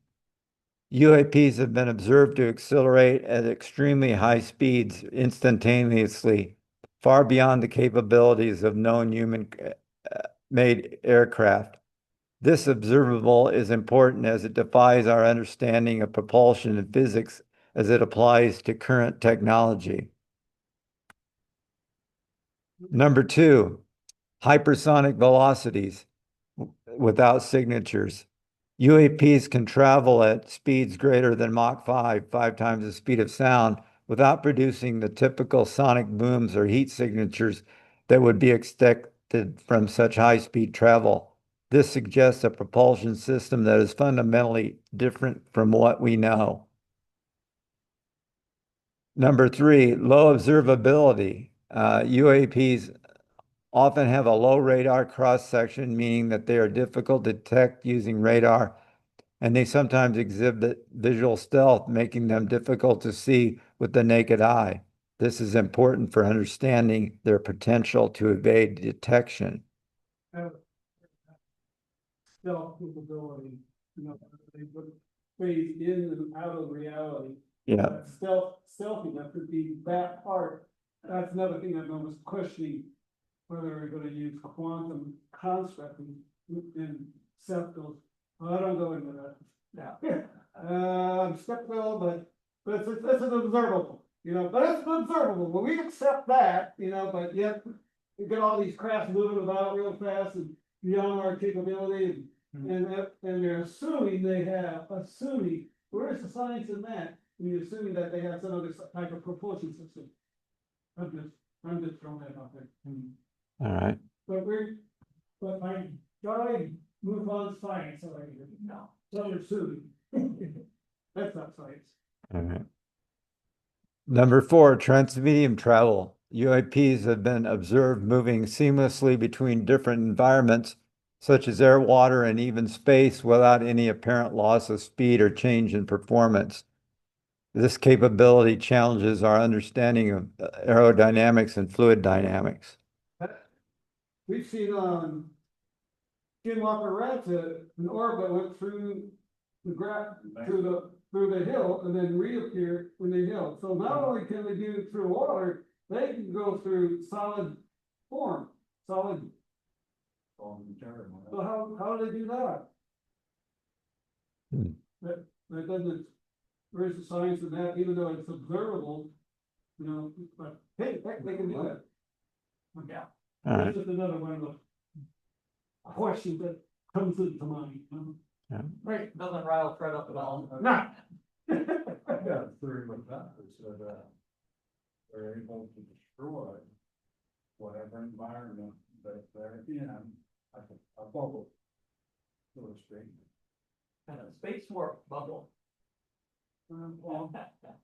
UAPs have been observed to accelerate at extremely high speeds instantaneously, far beyond the capabilities of known human-made aircraft. This observable is important as it defies our understanding of propulsion and physics as it applies to current technology. Number 2, hypersonic velocities without signatures. UAPs can travel at speeds greater than Mach 5, 5 times the speed of sound, without producing the typical sonic booms or heat signatures that would be expected from such high-speed travel. This suggests a propulsion system that is fundamentally different from what we know. Number 3, low observability. UAPs often have a low radar cross-section, meaning that they are difficult to detect using radar, and they sometimes exhibit visual stealth, making them difficult to see with the naked eye. This is important for understanding their potential to evade detection. Stealth capability, they would phase in and out of reality. Yeah. That stealthy, that could be that part. That's another thing I was questioning, whether we're gonna use quantum constructing in septals. Well, I don't go into that now. I'm skeptical, but it's an observable, but it's an observable. Well, we accept that, but yet we get all these crafts moving about real fast and beyond our capability, and they're assuming where's the science in that? We're assuming that they have some other type of propulsion system. I'm just throwing that out there. All right. But my guy move on science already. No, so they're assuming. That's not science. All right. Number 4, transmedium travel. UAPs have been observed moving seamlessly between different environments, such as air, water, and even space, without any apparent loss of speed or change in performance. This capability challenges our understanding of aerodynamics and fluid dynamics. We've seen Skinwalker Ratchet, an orbit went through through the hill and then reappear in the hill. So not only can they do it through water, they can go through solid form, solid. So how do they do that? That doesn't, where's the science in that, even though it's observable, but hey, heck, they can do it. Yeah. All right. This is another one of the questions that comes into mind. Yeah. Right. Doesn't rile Fred up at all. No. Yeah, theory with that is that, they're able to destroy whatever environment that they're in, like a bubble, so to speak. And a space warp bubble. Well,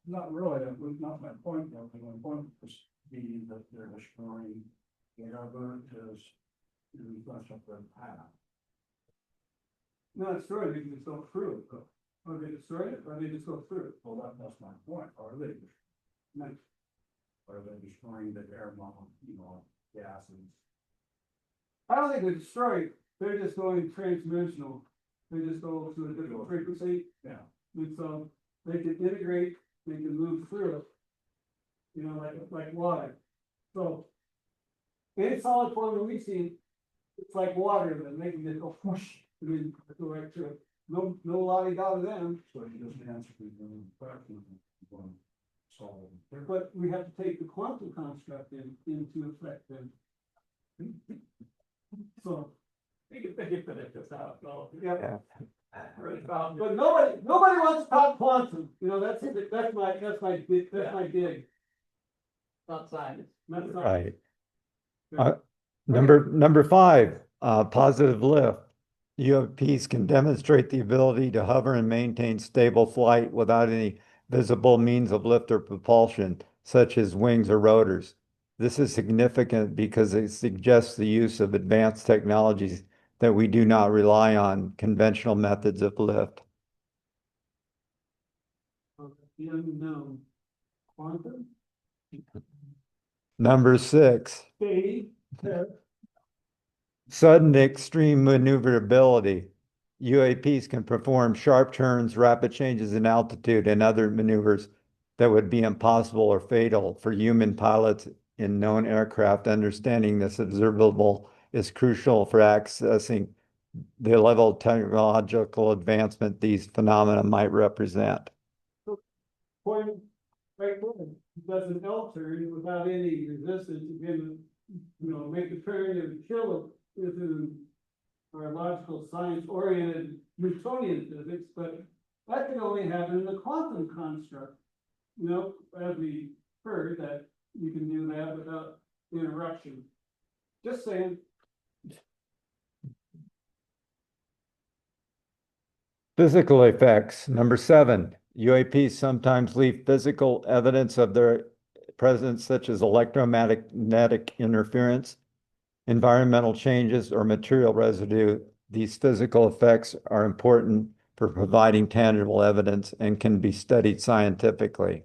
not really, that was not my point, though. My point was being that they're destroying whatever is in front of their path. No, it's true, they can just go through it, though. Or they destroy it, or they just go through it. Well, that's my point. Are they, Nice. are they destroying the air molecule, gases? I don't think they destroy it, they're just going transdimensional. They just go to a different frequency, Yeah. and so they can integrate, they can move through it. Like water. So any solid form that we've seen, it's like water, then they can just go whoosh, and then go right through it. No lolly out of them, So you just answered the question, one solid. but we have to take the quantum construct into effect then. So. You can finish this out, so. Yeah. Really found But nobody wants to talk quantum, that's my dig. not science. That's not- Right. Number 5, positive lift. UAPs can demonstrate the ability to hover and maintain stable flight without any visible means of lift or propulsion, such as wings or rotors. This is significant because it suggests the use of advanced technologies that we do not rely on conventional methods of lift. The unknown. Quantum, Number 6, phase, Sudden extreme maneuverability. UAPs can perform sharp turns, rapid changes in altitude, and other maneuvers that would be impossible or fatal for human pilots in known aircraft. Understanding this observable is crucial for accessing the level of technological advancement these phenomena might represent. Point right there, does an L turn without any resistance, again, make a turn and kill it within our logical science oriented Newtonian physics, but that can only happen in a quantum construct. As we heard that you can do that without interruption. Just saying. Physical effects. Number 7, UAPs sometimes leave physical evidence of their presence, such as electromagnetic interference, environmental changes, or material residue. These physical effects are important for providing tangible evidence and can be studied scientifically.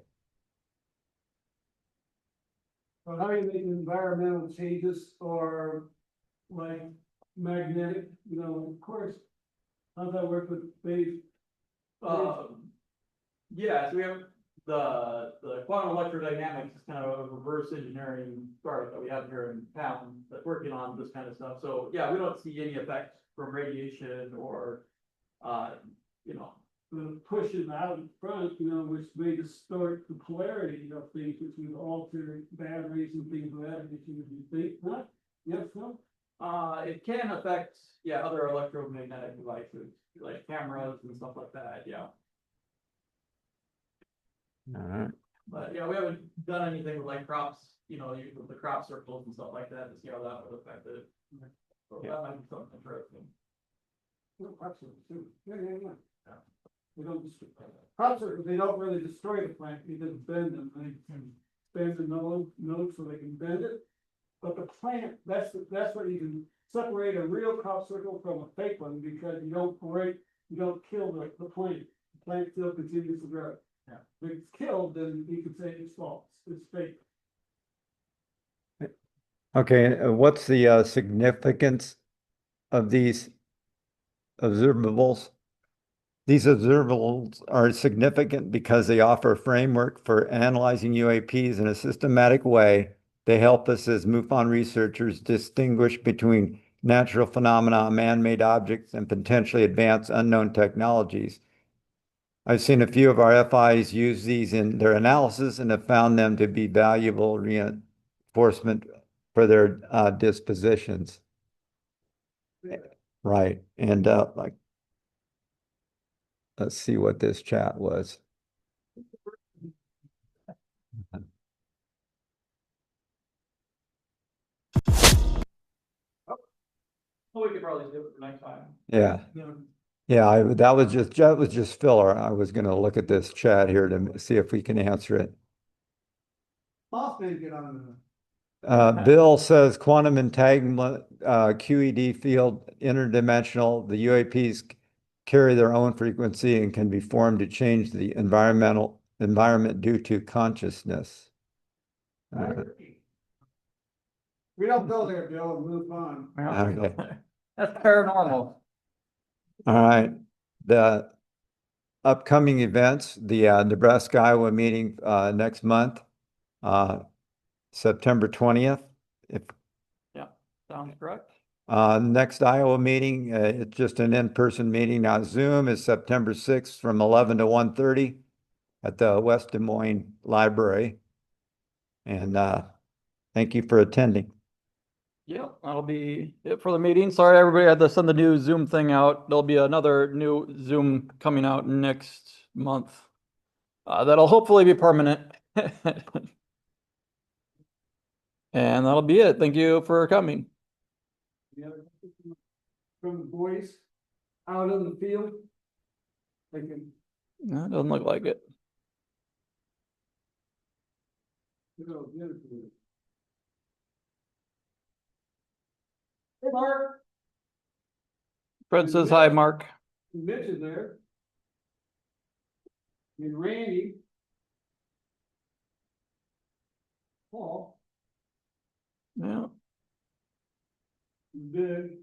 So how do you make environmental changes or like magnetic, of course, how does that work with phase? Yeah, so we have the quantum electrodynamics is kind of a reverse engineering startup that we have here in town that's working on this kind of stuff. So yeah, we don't see any effects from radiation or, The pushes out in front, which may distort the polarity of things, which would alter batteries and things of that nature, you think, not? Yes, no? it can affect, other electromagnetic devices, like cameras and stuff like that, yeah. All right. But yeah, we haven't done anything with like crops, with the crop circles and stuff like that to see how that would affect it. So that might be something interesting. Absolutely, too. Yeah. They don't crops they don't really destroy the plant, they just bend them, they can bend the node so they can bend it. But the plant, that's what you can separate a real crop circle from a fake one, because you don't kill the plant. The plant still continues to grow. Yeah. If it's killed, then you can say it's false, it's fake. Okay, what's the significance of these observables? These observables are significant because they offer a framework for analyzing UAPs in a systematic way. They help us as MUFON researchers distinguish between natural phenomena, man-made objects, and potentially advanced unknown technologies. I've seen a few of our FIs use these in their analysis and have found them to be valuable reinforcement for their dispositions. Right. And let's see what this chat was. Well, we could probably do it for next time. Yeah. That was just filler. I was going to look at this chat here to see if we can answer it. Boss may get on the. Bill says quantum entanglement, QED field, interdimensional. The UAPs carry their own frequency and can be formed to change the environment due to consciousness. We don't go there, Bill, and move on. Okay. That's paranormal. All right. The upcoming events, the Nebraska Iowa meeting next month, September 20th. Sounds correct. Next Iowa meeting, it's just an in-person meeting. Now Zoom is September 6th from 11 to 1:30 at the West Des Moines Library. And thank you for attending. Yeah, that'll be it for the meeting. Sorry, everybody had to send the new Zoom thing out. There'll be another new Zoom coming out next month. That'll hopefully be permanent. And that'll be it. Thank you for coming. From the boys out in the field. They can, No, it doesn't look like it. Hey, Mark. Fred says hi, Mark. Mitch is there. And Randy. Paul. Yeah. big,